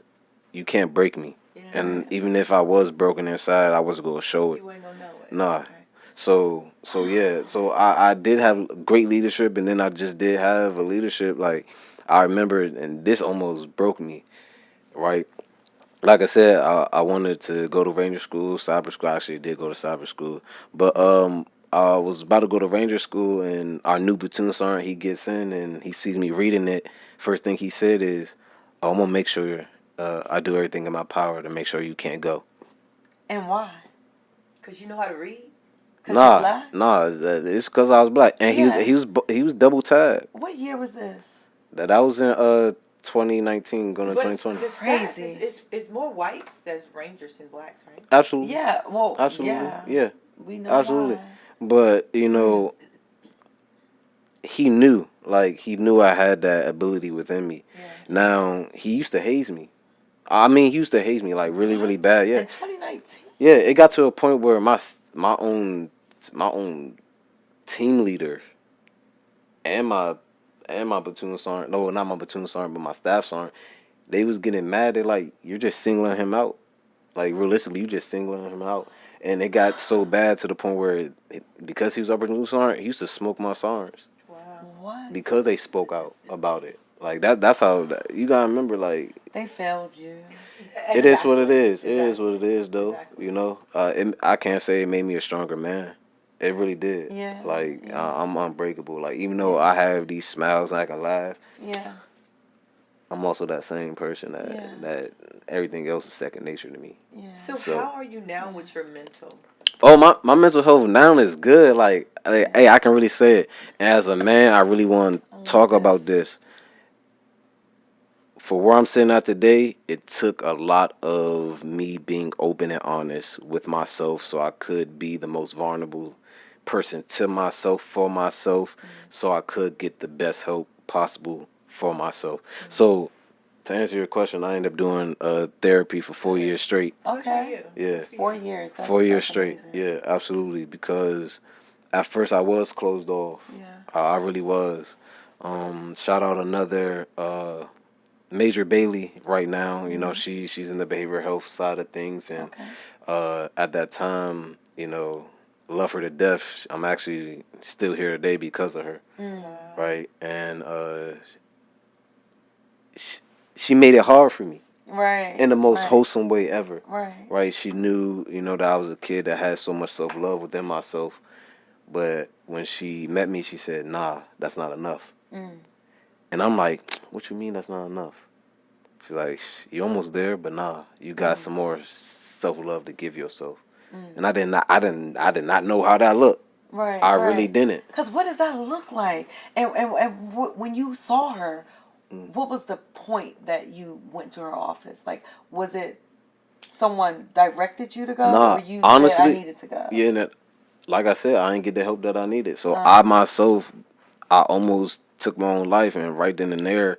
you can't break me. Yeah. And even if I was broken inside, I wasn't gonna show it. You ain't gonna know it. Nah. So yeah. So I did have great leadership, and then I just did have a leadership. Like I remember, and this almost broke me. Right. Like I said, I wanted to go to Ranger School, cyber school. I actually did go to cyber school, but I was about to go to Ranger School, and our new platoon sergeant, he gets in and he sees me reading it. First thing he said is, "Oh, I'm gonna make sure I do everything in my power to make sure you can't go." And why? Cause you know how to read. Nah, it's because I was black, and he was double tagged. What year was this? That was in 2019, going to 2020. The crazy. It's more whites that's Rangers than blacks, right? Absolutely. Yeah. Well. Absolutely. Yeah. We know. Absolutely. Why. But you know, he knew I had that ability within me. Yeah. Now he used to haze me. I mean, he used to haze me like really, really bad. Yeah. In 2019. Yeah, it got to a point where my own team leader and my platoon sergeant, no, not my platoon sergeant, but my staff sergeant, they was getting mad. They're like, "You're just singling him out. Like realistically, you just singling him out." And it got so bad to the point where because he was upper platoon sergeant, he used to smoke my sergeants. Wow. What? Because they spoke out about it. Like that's how you gotta remember. Like they failed you. It is what it is. Exactly. It is what it is, though. Exactly. You know, I can't say it made me a stronger man. It really did. Yeah. Like I'm unbreakable. Like even though I have these smiles and I can laugh. Yeah. I'm also that same person that everything else is second nature to me. Yeah. So how are you now with your mental? Oh, my mental health now is good. Like hey, I can really say it. And as a man, I really want to talk about this. For where I'm sitting at today, it took a lot of me being open and honest with myself so I could be the most vulnerable person to myself, for myself, so I could get the best help possible for myself. So, to answer your question, I ended up doing therapy for 4 years straight. Okay. Yeah. 4 years. 4 years straight. Amazing. Yeah, absolutely. Because at first I was closed off. Yeah. I really was. Shout out another... Major Bailey right now, you know, she's in the behavioral health side of things, and at that time, you know, love her to death. I'm actually still here today because of her, right? And she made it hard for me, right? In the most wholesome way ever, right? She knew, you know, that I was a kid that had so much self-love within myself, but when she met me, she said, "Nah, that's not enough." And I'm like, "What you mean that's not enough?" She's like, "You almost there, but nah, you got some more self-love to give yourself." And I did not know how that looked. Right. I really didn't. Because what does that look like? And when you saw her, what was the point that you went to her office? Like, was it someone directed you to go, or you honestly said I needed to go? Yeah, and like I said, I didn't get the help that I needed. So I almost took my own life, and right then and there,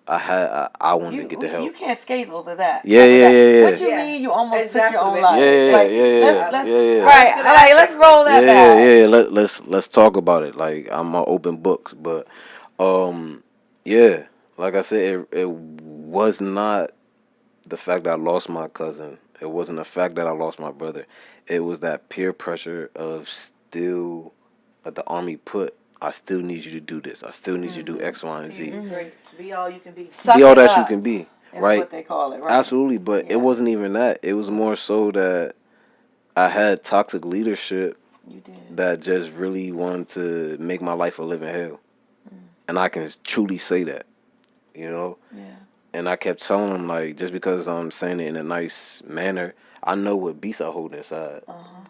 I wanted to get the help. You can't scale to that. Yeah. What you mean? You almost took your own Yeah. life? Yeah. Right. Let's roll that back. Yeah. Let's talk about it. Like I'm an open books, but yeah. Like I said, it was not the fact that I lost my cousin. It wasn't the fact that I lost my brother. It was that peer pressure of still that the Army put. I still need you to do this. I still need you to do X, Y, and Z. Be all you can be. Be all that you can be. Right? What they call it, right? Absolutely, but it wasn't even that. It was more so that I had toxic leadership that just really wanted to make my life a living hell. And I can truly say that, you know? Yeah. And I kept telling them, like, just because I'm saying it in a nice manner, I know what beast I hold inside.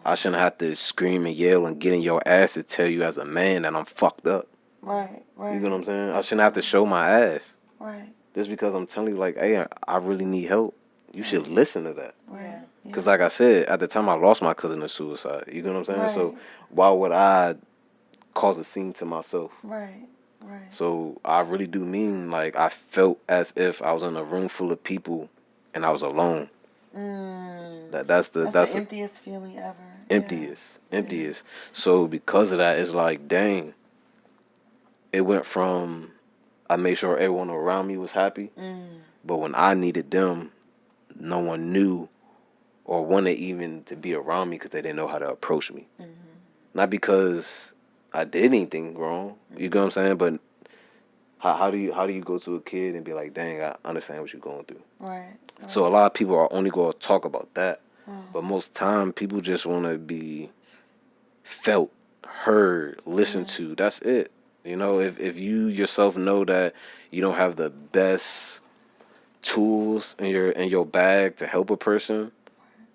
I shouldn't have to scream and yell and get in your ass to tell you as a man that I'm fucked up. Right. You know what I'm saying? I shouldn't have to show my ass. Right. Just because I'm telling you, like, hey, I really need help. You should listen to that. Right. Because like I said, at the time I lost my cousin to suicide. You know what I'm saying? Right. So why would I cause a scene to myself? Right. Right. So I really do mean, like, I felt as if I was in a room full of people and I was alone. That's the emptiest feeling ever. Emptiest. So because of that, it's like, dang, it went from I made sure everyone around me was happy, but when I needed them, no one knew or wanted even to be around me because they didn't know how to approach me. Not because I did anything wrong, you know what I'm saying? But how do you go to a kid and be like, dang, I understand what you're going through. Right. So a lot of people are only going to talk about that, but most time people just want to be felt, heard, listened to. That's it. You know, if you yourself know that you don't have the best tools in your bag to help a person,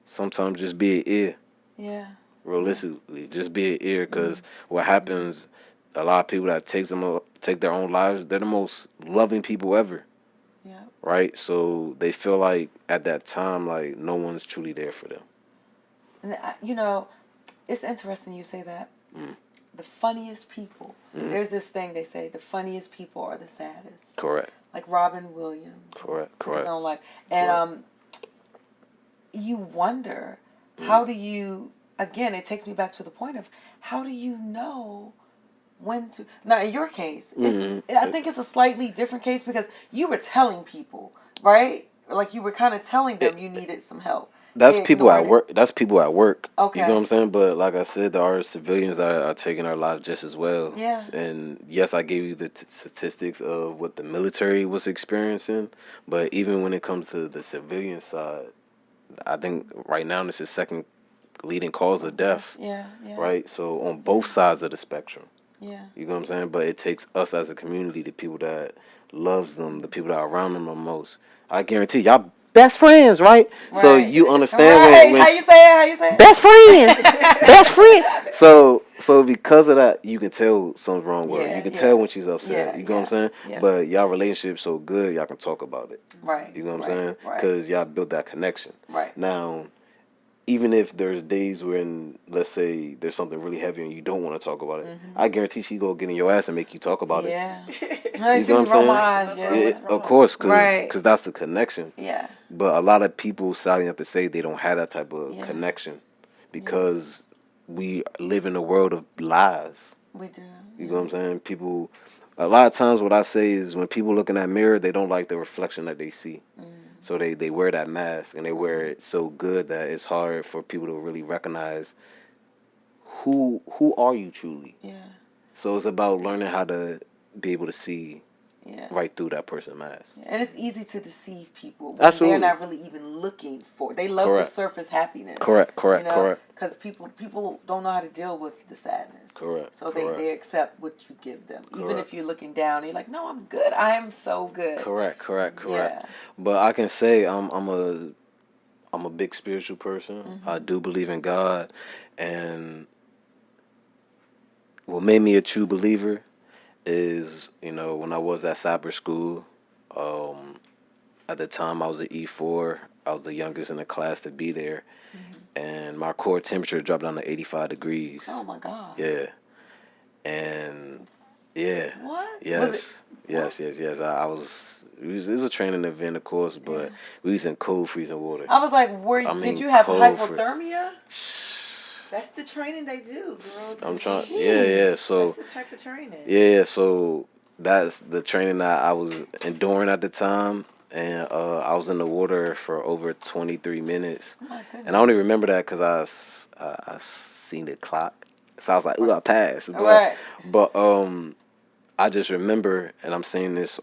sometimes just be an ear. Yeah. Realistically, just be an ear, because what happens, a lot of people that take their own lives, they're the most loving people ever. Yeah. Right? So they feel like at that time, like, no one's truly there for them. And you know, it's interesting you say that. The funniest people. There's this thing they say: the funniest people are the saddest. Correct. Like Robin Williams. Correct. Took his own life, and you wonder, how do you? Again, it takes me back to the point of how do you know when to? Now, in your case, I think it's a slightly different case because you were telling people, right? Like you were kind of telling them you needed some help. That's people at work. That's people at work. Okay. You know what I'm saying? But like I said, there are civilians that are taking our lives just as well. Yeah. And yes, I gave you the statistics of what the military was experiencing. But even when it comes to the civilian side, I think right now this is second leading cause of death. Yeah. Right? So on both sides of the spectrum. Yeah. You know what I'm saying? But it takes us as a community, the people that loves them, the people that are around them the most. I guarantee y'all best friends, right? So you understand when how you say it? Best friend. Best friend. So because of that, you can tell something's wrong with her. You can tell when she's upset. You know what I'm saying? Yeah. But y'all relationship so good, y'all can talk about it. Right. You know what I'm saying? Right. Because y'all built that connection. Right. Now, even if there's days when, let's say, there's something really heavy and you don't want to talk about it, I guarantee she go get in your ass and make you talk about it. Yeah. You know what I'm saying? Yeah, Of course, because that's the connection. Yeah. But a lot of people sadly have to say they don't have that type of connection because we live in a world of lies. We do. You know what I'm saying? People, a lot of times what I say is when people look in that mirror, they don't like the reflection that they see. So they wear that mask and they wear it so good that it's hard for people to really recognize who are you truly. Yeah. So it's about learning how to be able to see right through that person's mask. And it's easy to deceive people when Absolutely. they're not really even looking for. They love the surface happiness. Correct. Because people don't know how to deal with the sadness. Correct. So they accept what you give them, even if you're looking down. You're like, no, I'm good. I am so good. Correct. Yeah. But I can say I'm a big spiritual person. I do believe in God, and what made me a true believer is, when I was at cyber school, at the time I was an E4. I was the youngest in the class to be there, and my core temperature dropped down to 85 degrees. Oh my God. Yeah, and yeah. What? Yes. I was. It was a training event, of course, but we was in cold, freezing water. I was like, did you have hypothermia? That's the training they do, girls. I'm trying. Yeah. So that's the type of training. Yeah. So that's the training that I was enduring at the time, and I was in the water for over 23 minutes. Oh my goodness. And I only remember that because I seen the clock, so I was like, "Ooh, I passed." But I just remember, and I'm saying this,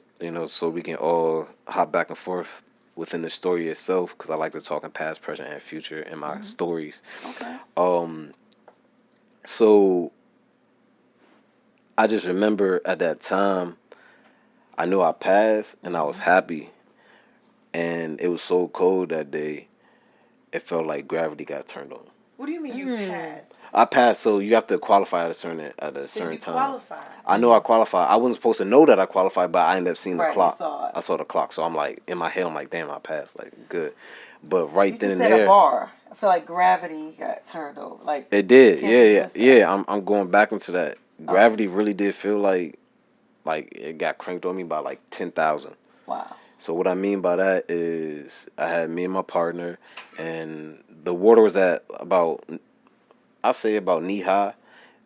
so we can all hop back and forth within the story itself, because I like to talk in past, present, and future in my stories. Okay. So I just remember at that time, I knew I passed, and I was happy, and it was so cold that day, it felt like gravity got turned on. What do you mean you passed? I passed, so you have to qualify at a certain time. Qualified. I know I qualified. I wasn't supposed to know that I qualified, but I ended up seeing the clock. I saw the clock, so I'm like, in my head, I'm like, damn, I passed, like, good. But right you then just and said there, a bar. I feel like gravity got turned over. Like it did. Yeah. I'm going back into that. Gravity really did feel like it got cranked on me by like 10,000. Wow. So what I mean by that is I had me and my partner, and the water was at about, I'll say about knee high,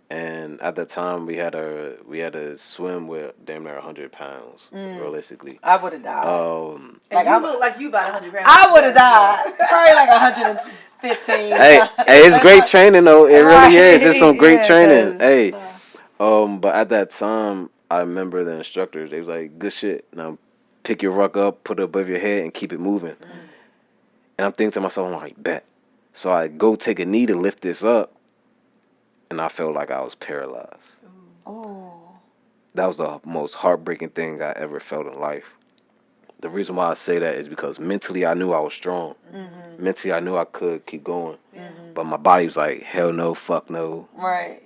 and at the time we had to swim with damn near 100 pounds realistically. I would have died. And you look like you about 100 pounds. I would have died. Probably like 115. Hey, it's great training though. It really is. It's some great training. Hey, but at that time I remember the instructors. They was like, "Good shit. Now pick your ruck up, put it above your head, and keep it moving." And I'm thinking to myself, I'm like, bet. So I go take a knee to lift this up, and I felt like I was paralyzed. Oh. That was the most heartbreaking thing I ever felt in life. The reason why I say that is because mentally I knew I was strong. Mentally I knew I could keep going. But my body was like, hell no, fuck no. Right.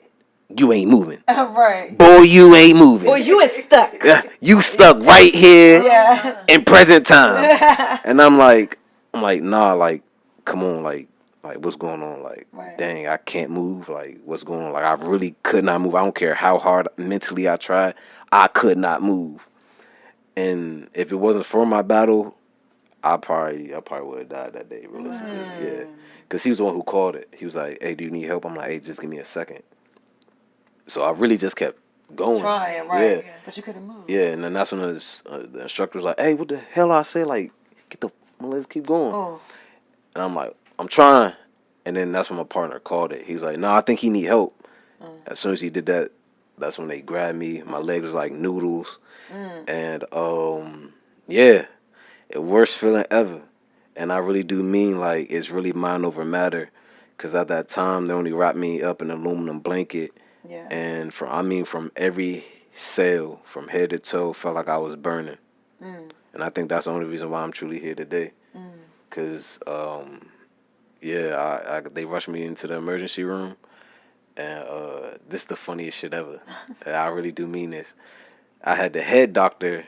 You ain't moving. Right. Boy, you ain't moving. Boy, you is stuck. You stuck right here in present time. And I'm like, nah, like, come on, like what's going on? Like, dang, I can't move. Like, what's going on? Like, I really could not move. I don't care how hard mentally I tried. I could not move. And if it wasn't for my battle, I probably would have died that day, realistically. Yeah. Because he was the one who called it. He was like, hey, do you need help? I'm like, hey, just give me a second. So I really just kept going. Trying, right. Yeah. But you couldn't move. Yeah, and then that's when the instructor was like, hey, what the hell I say? Like, let's keep going. Oh. And I'm like, I'm trying. And then that's when my partner called it. He was like, no, I think he need help. As soon as he did that, that's when they grabbed me. My legs was like noodles. And, yeah, the worst feeling ever. And I really do mean, like, it's really mind over matter. Because at that time, they only wrapped me up in an aluminum blanket. Yeah. And from every cell, from head to toe, felt like I was burning. And I think that's the only reason why I'm truly here today. Because, they rushed me into the emergency room. And this is the funniest shit ever. I really do mean this. I had the head doctor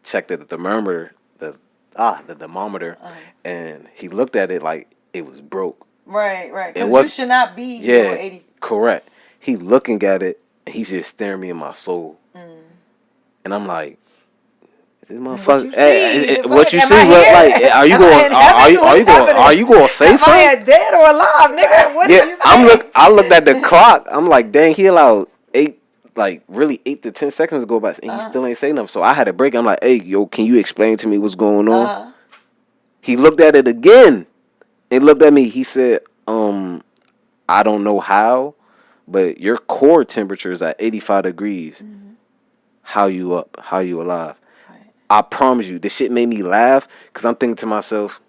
check the thermometer, the thermometer, and he looked at it like it was broke. Right. Because you should not be 80. Correct. He looking at it, and he's just staring me in my soul. And I'm like, is this motherfucker? What you see? Are you going to say something? Am I dead or alive, nigga? What did you say? I looked at the clock. I'm like, dang, he allowed 8 to 10 seconds to go by, and he still ain't saying nothing. So I had a break. I'm like, hey, yo, can you explain to me what's going on? He looked at it again. He looked at me. He said, I don't know how, but your core temperature is at 85 degrees. How you up? How you alive? Right. I promise you, this shit made me laugh because I'm thinking to myself,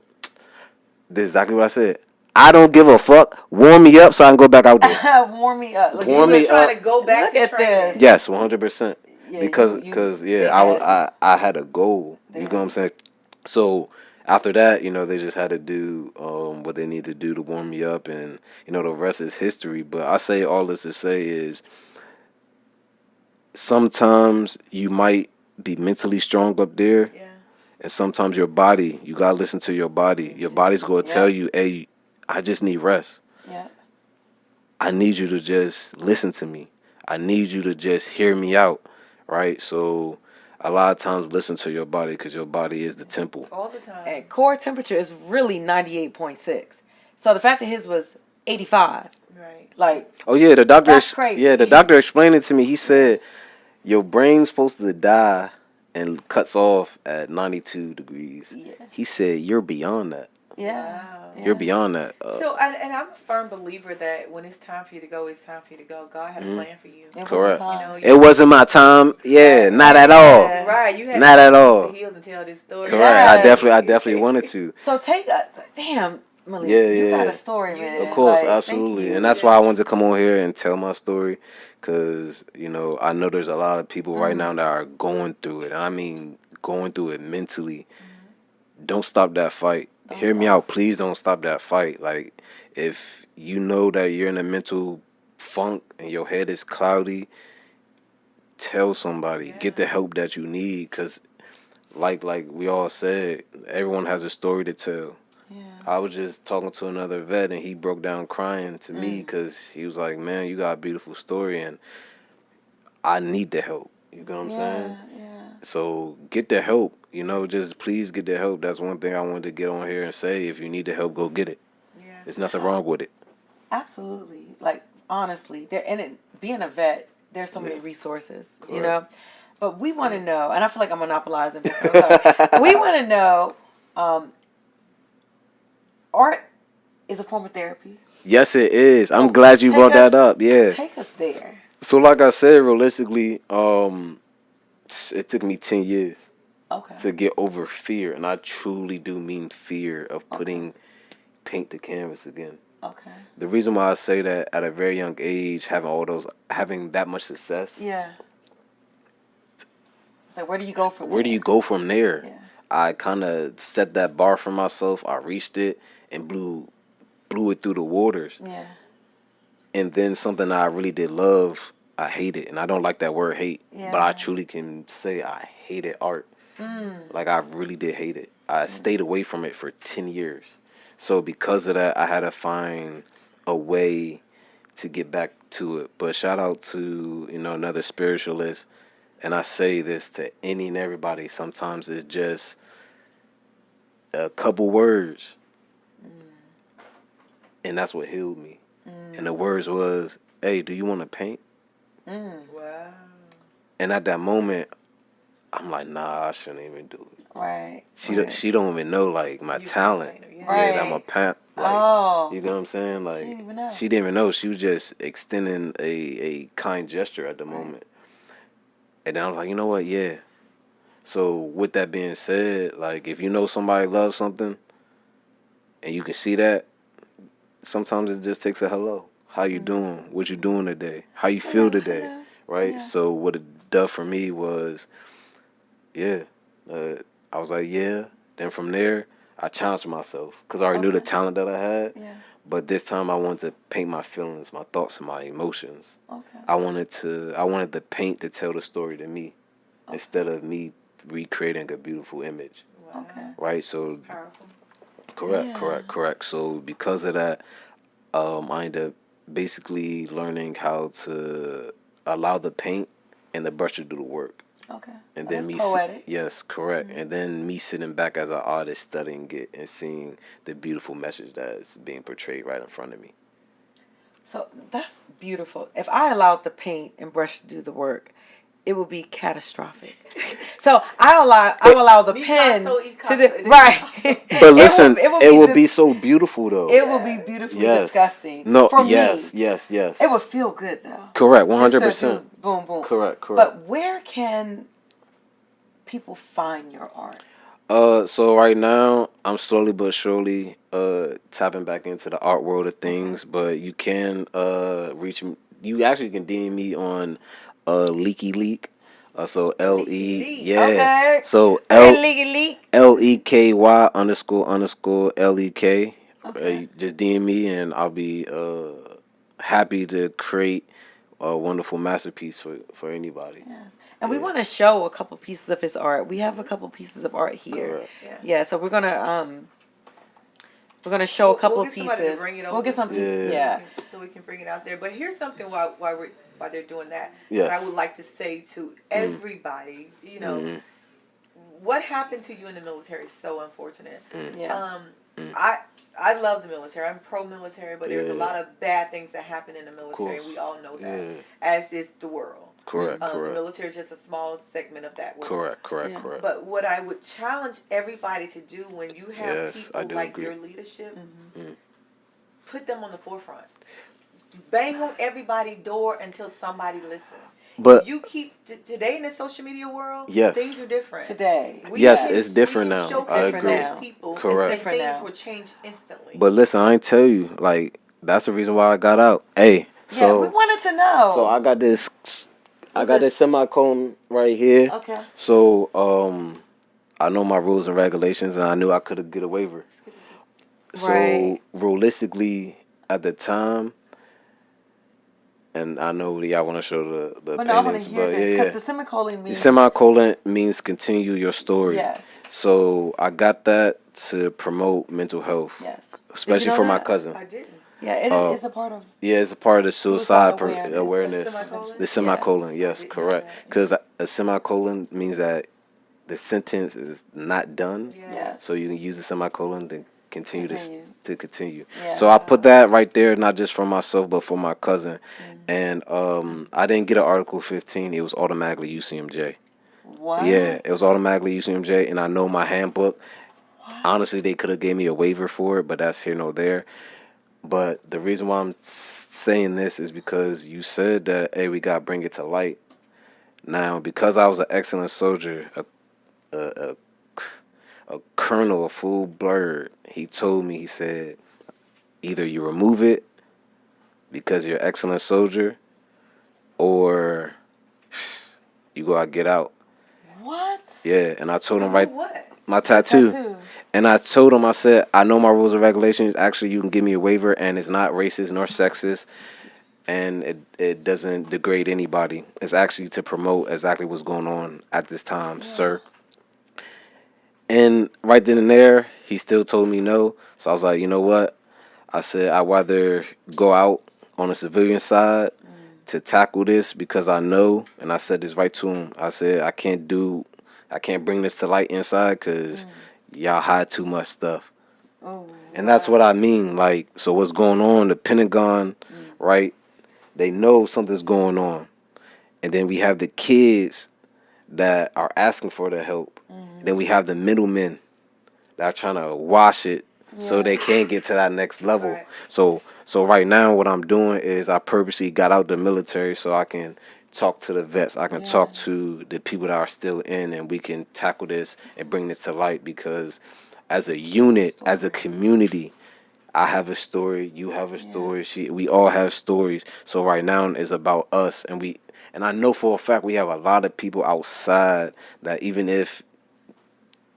this is exactly what I said. I don't give a fuck. Warm me up so I can go back out there. Warm me up. Warm me up. Trying to go back to training. This. Yes, 100%. Yeah, because I had a goal. You know what I'm saying? So after that, they just had to do what they need to do to warm me up, and the rest is history. But I say all this to say is sometimes you might be mentally strong up there, and sometimes your body, you gotta listen to your body. Your body's gonna tell you, hey, I just need rest. Yeah. I need you to just listen to me. I need you to just hear me out, right? So a lot of times listen to your body because your body is the temple. All the time. And core temperature is really 98.6. So the fact that his was 85. Right. Like, oh yeah, the doctor. That's crazy. Yeah, the doctor explained it to me. He said your brain's supposed to die and cuts off at 92 degrees. Yeah. He said you're beyond that. Yeah. Wow. You're beyond that. So, and I'm a firm believer that when it's time for you to go, it's time for you to go. God had a plan for you. Correct. It wasn't my time. Yeah, not at all. Right. You had not at all. Heels and tell this story. Correct. Yes. I definitely wanted to. So damn, Malik, you got a story, man. Of course, absolutely. And that's why I wanted to come on here and tell my story, because, I know there's a lot of people right now that are going through it. I mean, going through it mentally. Don't stop that fight. Hear me out. Please don't stop that fight. Like, if you know that you're in a mental funk and your head is cloudy, tell somebody. Get the help that you need, because like we all said, everyone has a story to tell. Yeah. I was just talking to another vet, and he broke down crying to me because he was like, man, you got a beautiful story, and I need the help. You know what I'm saying? Yeah. So get the help. You know, just please get the help. That's one thing I wanted to get on here and say. If you need the help, go get it. Yeah. There's nothing wrong with it. Absolutely. Like, honestly, being a vet, there's so many resources, you know? But we want to know, and I feel like I'm monopolizing this one. We want to know, art is a form of therapy. Yes, it is. I'm glad you brought that up. Yeah. Take us there. So like I said, realistically, it took me 10 years to get over fear. And I truly do mean fear of putting paint to canvas again. Okay. The reason why I say that at a very young age, having that much success. Yeah. It's like, where do you go from there? Where do you go from there? Yeah. I kind of set that bar for myself. I reached it and blew it through the waters. Yeah. And then something I really did love, I hate it. And I don't like that word hate, Yeah. but I truly can say I hated art. Like, I really did hate it. I stayed away from it for 10 years. So because of that, I had to find a way to get back to it. But shout out to, another spiritualist. And I say this to any and everybody. Sometimes it's just a couple words. And that's what healed me. And the words was, hey, do you want to paint? Wow. And at that moment, I'm like, nah, I shouldn't even do it. Right. She don't even know, like, my talent. Right. Yeah, I'm a pimp. Like, you know what I'm saying? Like, she didn't even know. She was just extending a kind gesture at the moment. And then I was like, you know what? Yeah. So with that being said, like, if you know somebody loves something and you can see that, sometimes it just takes a hello. How you doing? What you doing today? How you feel today? Right? Yeah. So what it did for me was, I was like, yeah. Then from there, I challenged myself because I already knew the talent that I had. Yeah. But this time I wanted to paint my feelings, my thoughts, and my emotions. Okay. I wanted the paint to tell the story to me instead of me recreating a beautiful image. Wow. Okay. Right? So that's powerful. Correct. So because of that, I ended up basically learning how to allow the paint and the brush to do the work. Okay. And then that's poetic. Yes, correct. And then me sitting back as an artist, studying it and seeing the beautiful message that's being portrayed right in front of me. So that's beautiful. If I allowed the paint and brush to do the work, it would be catastrophic. So I allow the pen to the right. But listen, it would be so beautiful though. It would be beautifully disgusting. No, for me. Yes. It would feel good though. Correct, 100%. Boom, boom. Correct. But where can people find your art? So right now I'm slowly but surely tapping back into the art world of things. But you can reach me. You actually can DM me on Leaky Leak. So LE, yeah. Okay. So LEKY __LEK. Okay. Just DM me and I'll be happy to create a wonderful masterpiece for anybody. Yes. And we want to show a couple pieces of his art. We have a couple pieces of art here. Yeah. So we're gonna show a couple of pieces. We'll get some. Yeah. So we can bring it out there. But here's something while they're doing that. That I would like to say to everybody. You know, what happened to you in the military is so unfortunate. Yeah. I love the military. I'm pro-military, but there's a lot of bad things that happen in the military. We all know that, as is the world. Correct. The military is just a small segment of that world. Correct. But what I would challenge everybody to do when you have people like your leadership, put them on the forefront. Bang on everybody's door until somebody listens. But you keep today in the social media world. Things are different today. It's different now. I agree. People, correct. Things will change instantly. But listen, I ain't tell you, like, that's the reason why I got out. Hey, so we wanted to know. So I got this. I got this semicolon right here. Okay. So I know my rules and regulations, and I knew I could get a waiver. So realistically, at the time, and I know y'all want to show the but no, I want paintings, to hear but this yeah. because the semicolon The means semicolon means continue your story. yes. So I got that to promote mental health. Yes. Especially for my cousin. I didn't. Yeah, it is a part of. Yeah, it's a part of the suicide awareness. The semicolon, yes, correct. Because a semicolon means that the sentence is not done. Yes. So you can use a semicolon to continue. To continue. Yeah. So I put that right there, not just for myself, but for my cousin. And I didn't get an Article 15. It was automatically UCMJ. What? Yeah, it was automatically UCMJ, and I know my handbook. What? Honestly, they could have gave me a waiver for it, but that's here nor there. But the reason why I'm saying this is because you said that, hey, we gotta bring it to light. Now, because I was an excellent soldier, a colonel, a full bird, he told me, he said, either you remove it because you're an excellent soldier, or you gotta get out. What? Yeah, and I told him what? My tattoo. And I told him, I said, I know my rules and regulations. Actually, you can give me a waiver, and it's not racist nor sexist, and it doesn't degrade anybody. It's actually to promote exactly what's going on at this time, sir. And right then and there, he still told me no. So I was like, you know what? I said, I'd rather go out on the civilian side to tackle this because I know, and I said this right to him, I said, I can't bring this to light inside because y'all hide too much stuff. And that's what I mean. Like, so what's going on? The Pentagon, right? They know something's going on. And then we have the kids that are asking for the help. Then we have the middlemen that are trying to wash it so they can't get to that next level. Right. So right now what I'm doing is I purposely got out the military so I can talk to the vets. I can talk to the people that are still in, and we can tackle this and bring this to light, because as a unit, as a community, I have a story, you have a story, we all have stories. So right now it's about us, and I know for a fact we have a lot of people outside that even if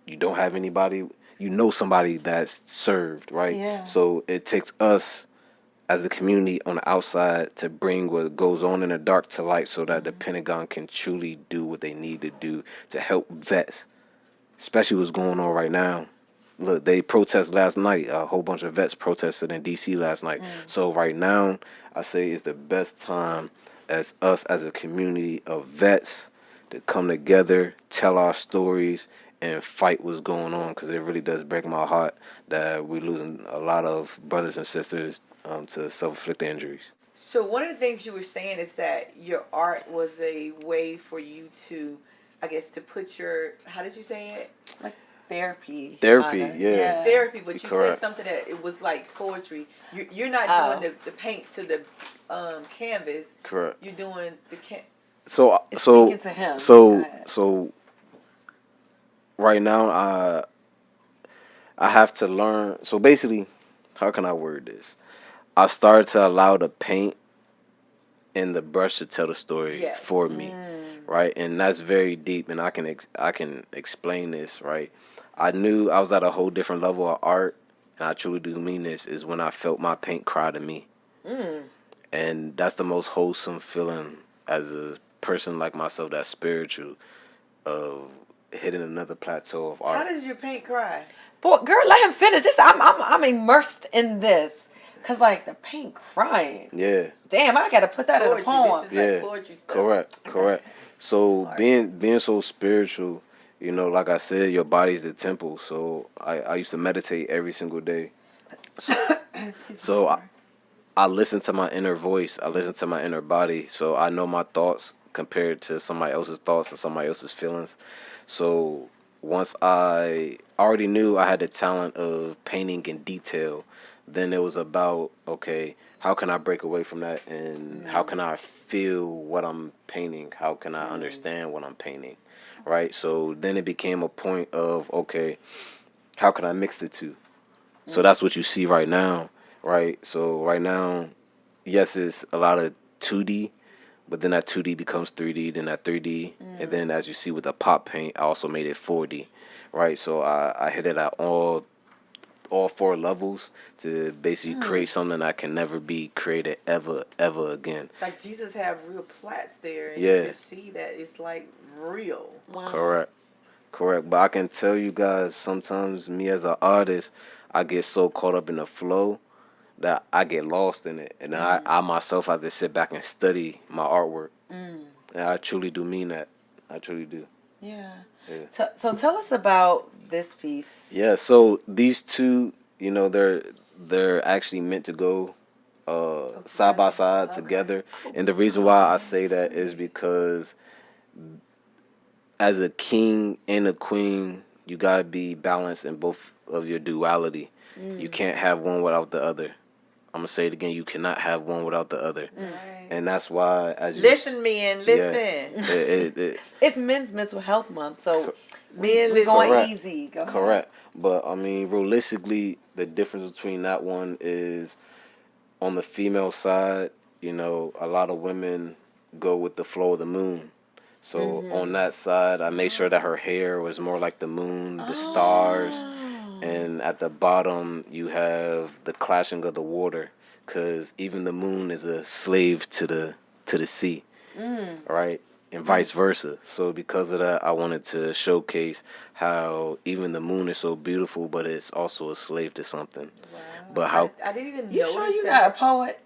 you don't have anybody, you know somebody that's served, right? Yeah. So it takes us as a community on the outside to bring what goes on in the dark to light so that the Pentagon can truly do what they need to do to help vets, especially what's going on right now. Look, they protested last night. A whole bunch of vets protested in D.C. last night. So right now, I say it's the best time as us as a community of vets to come together, tell our stories, and fight what's going on, because it really does break my heart that we're losing a lot of brothers and sisters to self-inflicted injuries. So one of the things you were saying is that your art was a way for you to, I guess, to put your, how did you say it? Like therapy. Yeah. Therapy, but you said something that it was like poetry. You're not doing the paint to the canvas. Correct. You're doing the speaking to him. So right now I have to learn. So basically, how can I word this? I started to allow the paint and the brush to tell the story for me, right? And that's very deep, and I can explain this, right? I knew I was at a whole different level of art, and I truly do mean this, is when I felt my paint cry to me. And that's the most wholesome feeling as a person like myself that's spiritual, of hitting another plateau of art. How does your paint cry? Boy, girl, let him finish this. I'm immersed in this. Cause like the paint crying. Yeah. Damn, I gotta put that in a poem. This is like poetry stuff. Correct. So being so spiritual, you know, like I said, your body's the temple. So I used to meditate every single day. So I listen to my inner voice. I listen to my inner body. So I know my thoughts compared to somebody else's thoughts and somebody else's feelings. So once I already knew I had the talent of painting in detail, then it was about, okay, how can I break away from that, and how can I feel what I'm painting? How can I understand what I'm painting, right? So then it became a point of, okay, how can I mix the two? So that's what you see right now, right? So right now, yes, it's a lot of 2D, but then that 2D becomes 3D, then that 3D, and then as you see with the pop paint, I also made it 4D, right? So I hit it at all all 4 levels to basically create something that can never be created ever again. Like Jesus have real plats there, and Yeah. you can see that it's like real. Wow. Correct. But I can tell you guys, sometimes me as an artist, I get so caught up in the flow that I get lost in it, and I myself have to sit back and study my artwork. And I truly do mean that. I truly do. Yeah. Yeah. So tell us about this piece. Yeah. So these two, they're actually meant to go side by side together, and the reason why I say that is because as a king and a queen, you gotta be balanced in both of your duality. You can't have one without the other. I'm gonna say it again. You cannot have one without the other, and that's why. As you Men, listen. It's Men's Mental Health Month, so we're going easy. Go ahead. Correct. But I mean, realistically, the difference between that one is on the female side. A lot of women go with the flow of the moon. So on that side, I made sure that her hair was more like the moon, the stars, and at the bottom you have the clashing of the water, because even the moon is a slave to the sea, right? And vice versa. So because of that, I wanted to showcase how even the moon is so beautiful, but it's also a slave to something. Wow. But how I didn't even You notice sure you're that not a poet?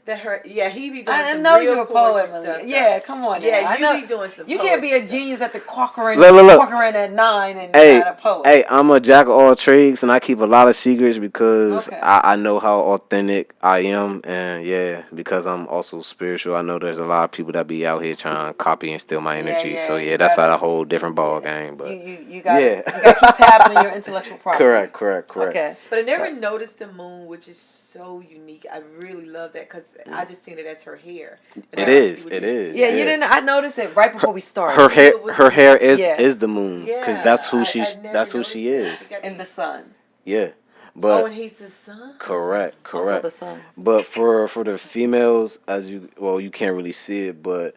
He be doing I some know real you're a poet, stuff. Malik. Yeah, come on. Yeah, now. I you know, be doing some. You can't be a stuff. genius at the Corcoran Look. at 9 and Hey, not a poet. hey, I'm a jack of all trades, and I keep a lot of secrets because Okay. I know how authentic I am, and because I'm also spiritual, I know there's a lot of people that be out here trying to copy and steal my energy. So that's a whole different ball game. But you got to keep tabs on your intellectual property. Correct. Okay, but I never noticed the moon, which is so unique. I really love that because I just seen it as her hair. It is. Yeah, you didn't. I noticed it right before we started. Her hair is the moon, because that's who that's who she is. In the sun. Yeah. But and he's the sun. Correct. Also the sun. But for the females, you can't really see it, but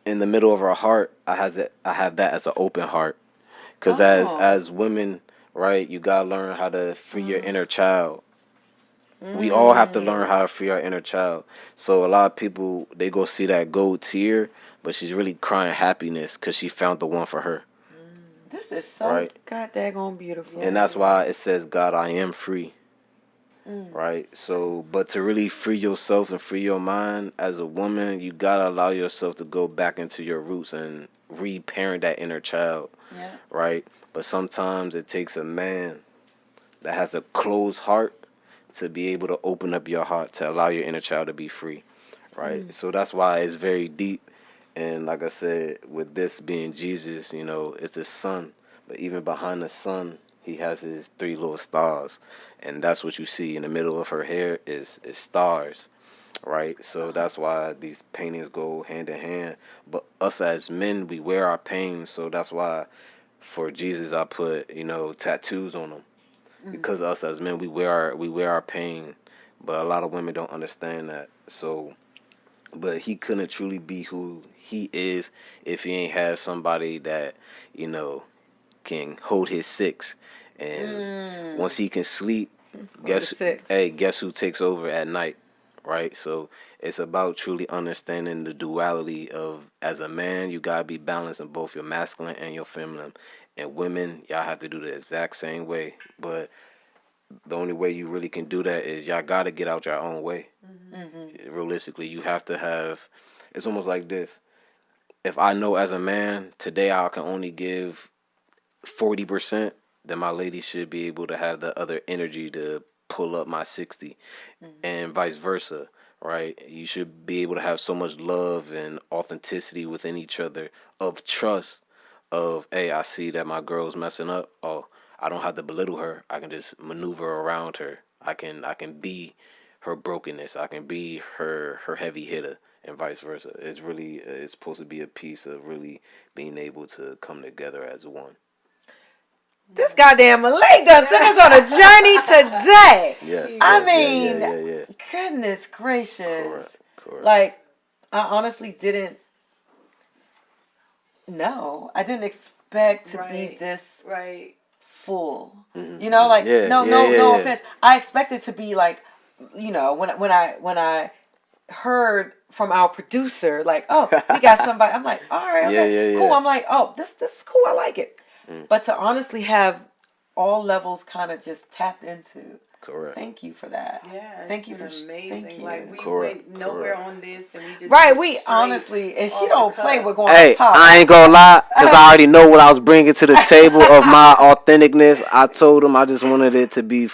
in the middle of her heart, I have that as an open heart, because as women, right, you gotta learn how to free your inner child. We all have to learn how to free our inner child. So a lot of people, they go see that gold tear, but she's really crying happiness because she found the one for her. This is so goddamn beautiful. And that's why it says, God, I am free. Right? So, but to really free yourself and free your mind as a woman, you got to allow yourself to go back into your roots and reparent that inner child. Yeah. Right? But sometimes it takes a man that has a closed heart to be able to open up your heart to allow your inner child to be free, right? So that's why it's very deep. And like I said, with this being Jesus, it's the sun. But even behind the sun, he has his 3 little stars. And that's what you see in the middle of her hair is stars, right? So that's why these paintings go hand in hand. But us as men, we wear our pain. So that's why for Jesus, I put, tattoos on him. Because us as men, we wear our pain, but a lot of women don't understand that. So, but he couldn't truly be who he is if he ain't have somebody that can hold his 6, and once he can sleep, guess who takes over at night, right? So it's about truly understanding the duality of, as a man, you gotta be balanced in both your masculine and your feminine. And women, y'all have to do the exact same way. But the only way you really can do that is y'all got to get out your own way. Realistically, you have to have, it's almost like this. If I know as a man, today I can only give 40%, then my lady should be able to have the other energy to pull up my 60, and vice versa. Right? You should be able to have so much love and authenticity within each other, of trust, of, hey, I see that my girl's messing up. Oh, I don't have to belittle her. I can just maneuver around her. I can be her brokenness. I can be her heavy hitter, and vice versa. It's really it's supposed to be a piece of really being able to come together as one. This goddamn Malik done took us on a journey today. Yes. I mean, goodness gracious. Correct. Like, I honestly didn't know. I didn't expect to be this full. You know, like no offense. I expect it to be like, you know, when I heard from our producer, like, oh, we got somebody. I'm like, all right, okay, cool. I'm like, oh, this is cool. I like it. But to honestly have all levels kind of just tapped into. Correct. Thank you for that. Yeah, thank you for amazing. Thank you. Like we went nowhere on this, and we just we honestly, and she don't play. We're going. Hey, top. I ain't gonna lie, cause I already know what I was bringing to the table of my authenticness. I told him I just wanted it to be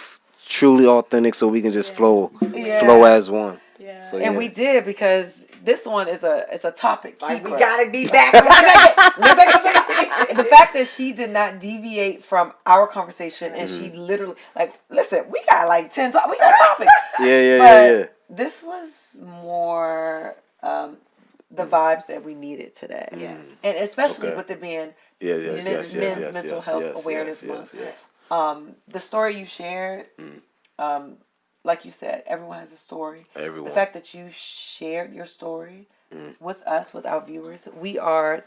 truly authentic, so we can just flow as one. Yeah. So, and we did, because this one is a topic keeper. Like we gotta be back. The fact that she did not deviate from our conversation, and she literally, like, listen, we got like 10 we got topics. Yeah. This was more the vibes that we needed today. Yes. And especially with it being men's mental health awareness month. The story you shared, like you said, everyone has a story. Everyone. The fact that you shared your story with us, with our viewers, we are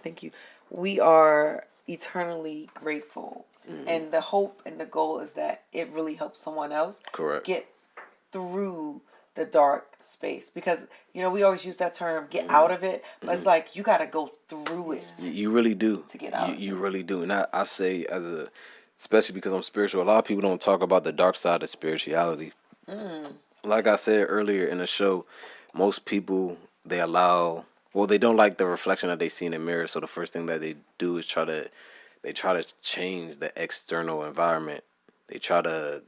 eternally grateful. And the hope and the goal is that it really helps someone else get through the dark space. Because, you know, we always use that term, get out of it, but it's like you got to go through it. You really do. To get out. You really do. And I say, especially because I'm spiritual, a lot of people don't talk about the dark side of spirituality. Like I said earlier in the show, most people, they don't like the reflection that they see in the mirror. So the first thing that they do is try to change the external environment. They try to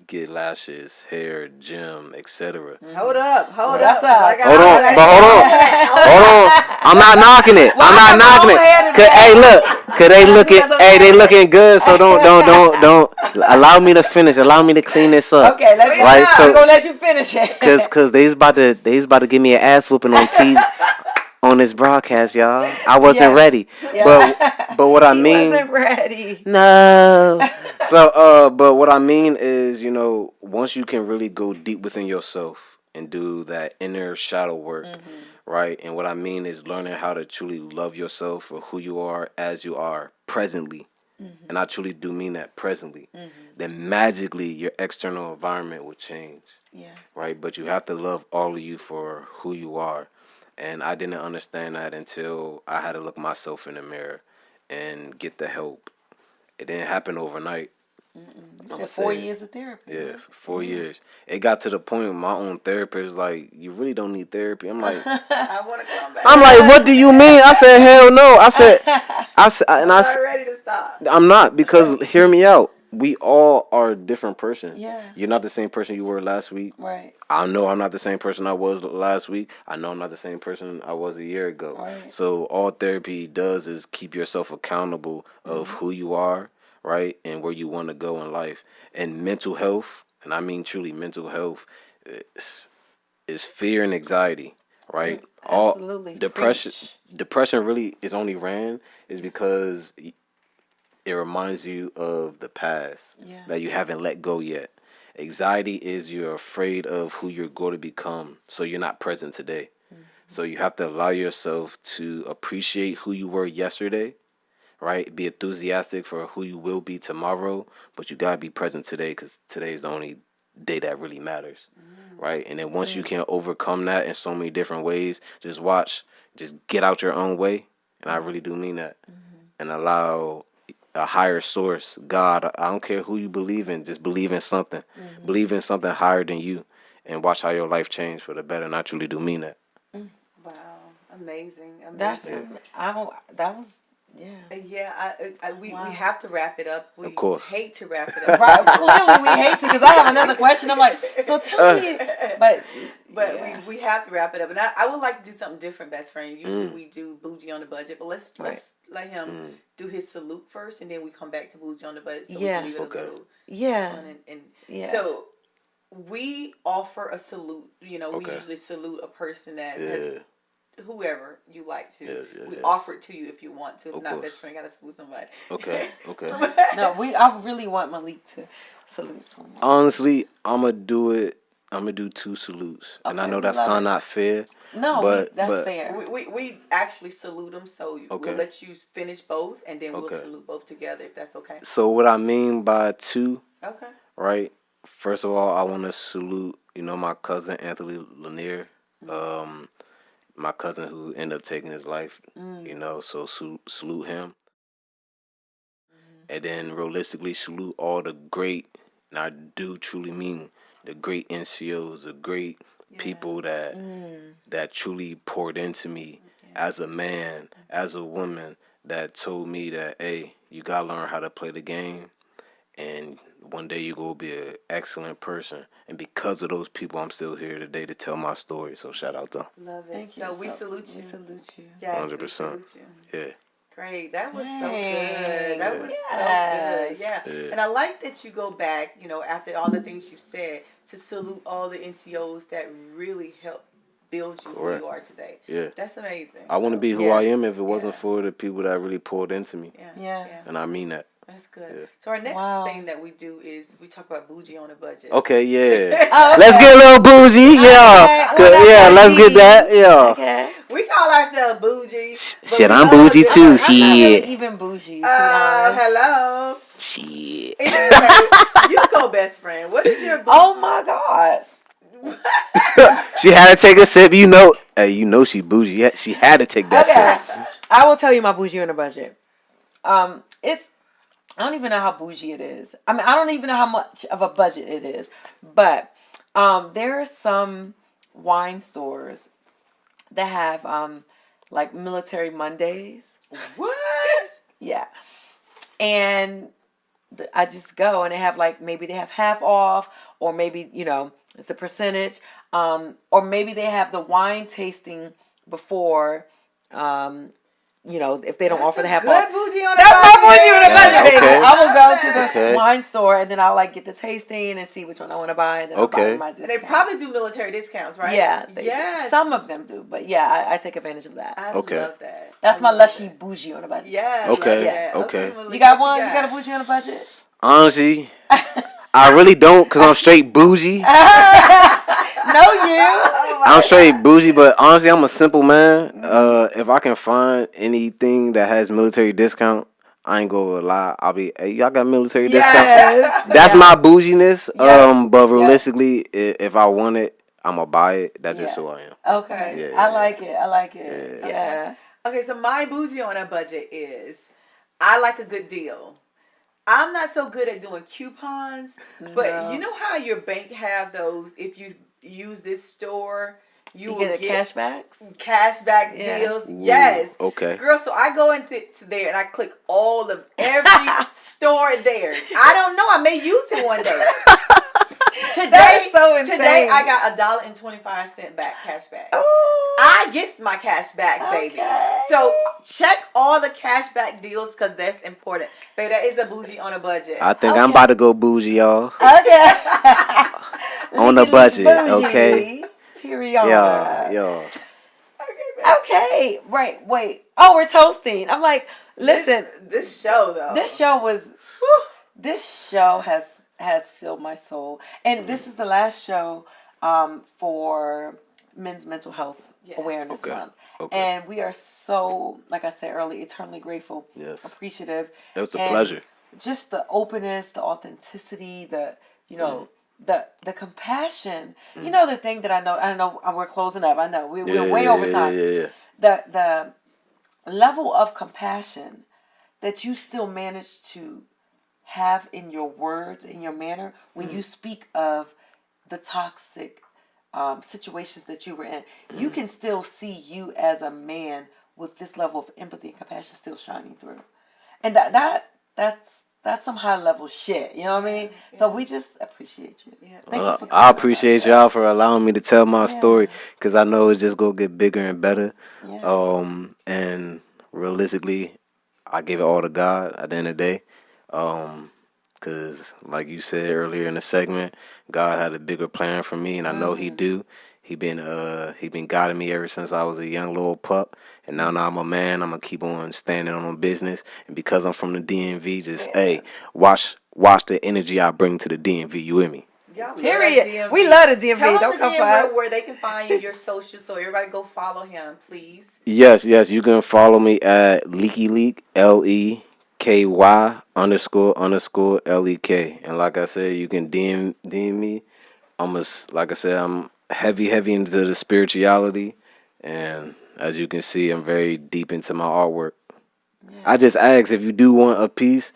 get lashes, hair, gym, etc. Hold up. Hold on. I'm not knocking it. They looking good. So don't allow me to finish. Allow me to clean this up. Okay, we're gonna let you finish it. Cause they's about to give me an ass whooping on TV. On this broadcast, y'all, I wasn't ready, but what I mean, wasn't ready. No. So, but what I mean is, you know, once you can really go deep within yourself and do that inner shadow work, right? And what I mean is learning how to truly love yourself for who you are as you are presently, and I truly do mean that presently. Then magically your external environment will change, right? But you have to love all of you for who you are. And I didn't understand that until I had to look myself in the mirror and get the help. It didn't happen overnight. You said 4 years of therapy. Yeah, 4 years. It got to the point where my own therapist was like, you really don't need therapy. I'm like, I want to come back. I'm like, what do you mean? I said, hell no. I said, I'm not ready to stop. I'm not, because hear me out. We all are a different person. Yeah. You're not the same person you were last week. Right. I know I'm not the same person I was last week. I know I'm not the same person I was a year ago. Right. So all therapy does is keep yourself accountable of who you are, right, and where you want to go in life. And mental health, and I mean truly mental health, is fear and anxiety, right? Absolutely. Depression really is only is because it reminds you of the past that you haven't let go yet. Anxiety is you're afraid of who you're going to become, so you're not present today. So you have to allow yourself to appreciate who you were yesterday, right? Be enthusiastic for who you will be tomorrow, but you got to be present today, because today is the only day that really matters, right? And then once you can overcome that in so many different ways, just get out your own way, and I really do mean that, and allow a higher source, God, I don't care who you believe in, just believe in something. Believe in something higher than you, and watch how your life change for the better, and I truly do mean that. Wow, amazing. That was we have to wrap it up. We of course. hate to wrap it up. Right, clearly we hate to, because I have another question. I'm like, so tell me, but we have to wrap it up, and I would like to do something different, best friend. Usually we do Bougie on the Budget, but let's let him do his salute first, and then we come back to Bougie on the Budget, so we can leave it a little fun and so we offer a salute. You know, we usually salute a person that has whoever you like to. We offer it to you if you want to. If not, best friend, gotta salute somebody. Okay. No, I really want Malik to salute someone. Honestly, I'm gonna do it I'm gonna do 2 salutes, Okay, and I know that's kind of not fair. No, but that's fair. We actually salute them, so we'll let you finish both, and then we'll salute both together if that's okay. So what I mean by 2, okay, right? First of all, I want to salute, my cousin Anthony Lanier, my cousin who ended up taking his life. So salute him, and then realistically salute all the great, and I do truly mean the great NCOs, the great people that truly poured into me as a man, as a woman, that told me that, hey, you gotta learn how to play the game, and one day you go be an excellent person. And because of those people, I'm still here today to tell my story. So shout out to them. Love it. So we salute you. We salute you. Yes, 100%. Yeah. Great. That was so Dang. good. That was so good. Yeah. And I like that you go back, after all the things you've said, to salute all the NCOs that really helped build you who you are today. Yeah. That's amazing. I wouldn't be who I am if it wasn't for the people that really poured into me. Yeah. And I mean that. That's good. Yeah. So our next thing that we do is we talk about bougie on a budget. Okay, yeah. Let's get a little bougie. Yeah. Let's get that. Yeah. Okay. We call ourselves bougie. Shit, I'm bougie too. Shit. I'm not really even bougie, to be honest. Hello. Shit. You go best friend. What is your bougie? Oh my God. She had to take a sip. Hey, she bougie. She had to take that sip. I will tell you my bougie on a budget. I don't even know how bougie it is. I mean, I don't even know how much of a budget it is. But there are some wine stores that have like military Mondays. What? Yeah. And I just go and they have maybe they have half off, or maybe, it's a percentage. Or maybe they have the wine tasting before, if they don't offer the half off. That's my bougie on a budget, baby. Okay. I will go to the wine store and then I'll get the tasting and see which one I want to buy, and then I'll buy my discount. And they probably do military discounts, right? Yeah. Do. Some of them do, but yeah, I take advantage of that. I love that. That's my lushy bougie on a budget. Yeah. Okay. You got one? You got a bougie on a budget? Honestly, I really don't, because I'm straight bougie. No, you. I'm straight bougie, but honestly, I'm a simple man. If I can find anything that has military discount, I ain't gonna lie. I'll be, hey, y'all got military discount? That's my bouginess. But realistically, if I want it, I'm gonna buy it. That's just who I am. Okay. I like it. Yeah. Okay, so my bougie on a budget is, I like a good deal. I'm not so good at doing coupons, but you know how your bank have those, if you use this store, you will get cashbacks deals. Yes. Okay. Girl, so I go into there and I click all of every store there. I don't know. I may use it one day. That is so insane. Today I got $1.25 back cash back. Oh. I get my cash back, baby. So check all the cash back deals, because that's important. Baby, that is a bougie on a budget. I think I'm about to go bougie, y'all. Okay. On the budget, okay? Period. Yeah. Okay. Right. Wait. Oh, we're toasting. I'm like, listen. This show, though. This show has filled my soul, and this is the last show for Men's Mental Health Awareness Month. Okay. And we are so, like I said earlier, eternally grateful, appreciative. It was a pleasure. Just the openness, the authenticity, the the compassion. The thing that I know we're closing up. I know we're way over time. Yeah. The level of compassion that you still manage to have in your words, in your manner, when you speak of the toxic situations that you were in, you can still see you as a man with this level of empathy and compassion still shining through, and that's some high level shit. You know what I mean? Yeah. So we just appreciate you. Yeah. Thank you for coming. I appreciate y'all for allowing me to tell my story, because I know it's just gonna get bigger and better. Yeah. And realistically, I give it all to God at the end of the day. Because like you said earlier in the segment, God had a bigger plan for me, and I know He do. He been guiding me ever since I was a young little pup, and now I'm a man. I'm gonna keep on standing on business, and because I'm from the DMV, just watch the energy I bring to the DMV. You with me? Y'all Period. We love the DMV. Tell Don't us come for again us. where they can find you, your socials, so everybody go follow him, please. Yes, you can follow me at LeakyLeak, LEKY__LEK. And like I said, you can DM me. Like I said, I'm heavy into the spirituality, and as you can see, I'm very deep into my artwork. Yeah. I just ask, if you do want a piece,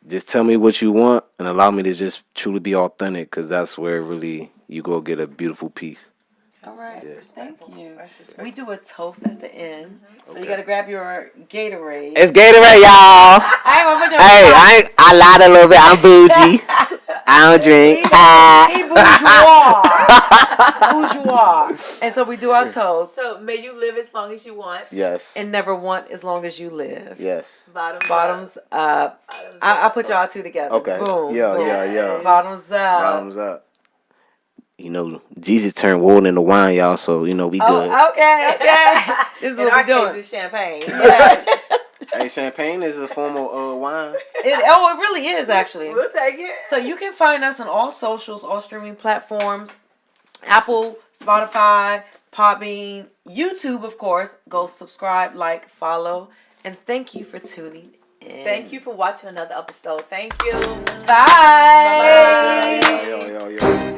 just tell me what you want and allow me to just truly be authentic, because that's where really you go get a beautiful piece. All right, Yeah. thank you. We do a toast at the end, so you gotta grab your Gatorade. It's Gatorade, y'all. I lied a little bit. I'm bougie. I don't drink. He bourgeois. And so we do our toast. So may you live as long as you want. Yes. And never want as long as you live. Yes. Bottoms up. I'll put y'all two together. Okay. Boom. Yeah. Bottoms up. Bottoms up. You know, Jesus turned water into wine, y'all, so, you know, we good. Okay. This is what we're doing. Case is champagne. Yeah. Hey, champagne is a form of wine. It really is, actually. We'll take it. So you can find us on all socials, all streaming platforms, Apple, Spotify, Podbean, YouTube, of course. Go subscribe, like, follow, and thank you for tuning in. Thank you for watching another episode. Thank you. Bye. Yo.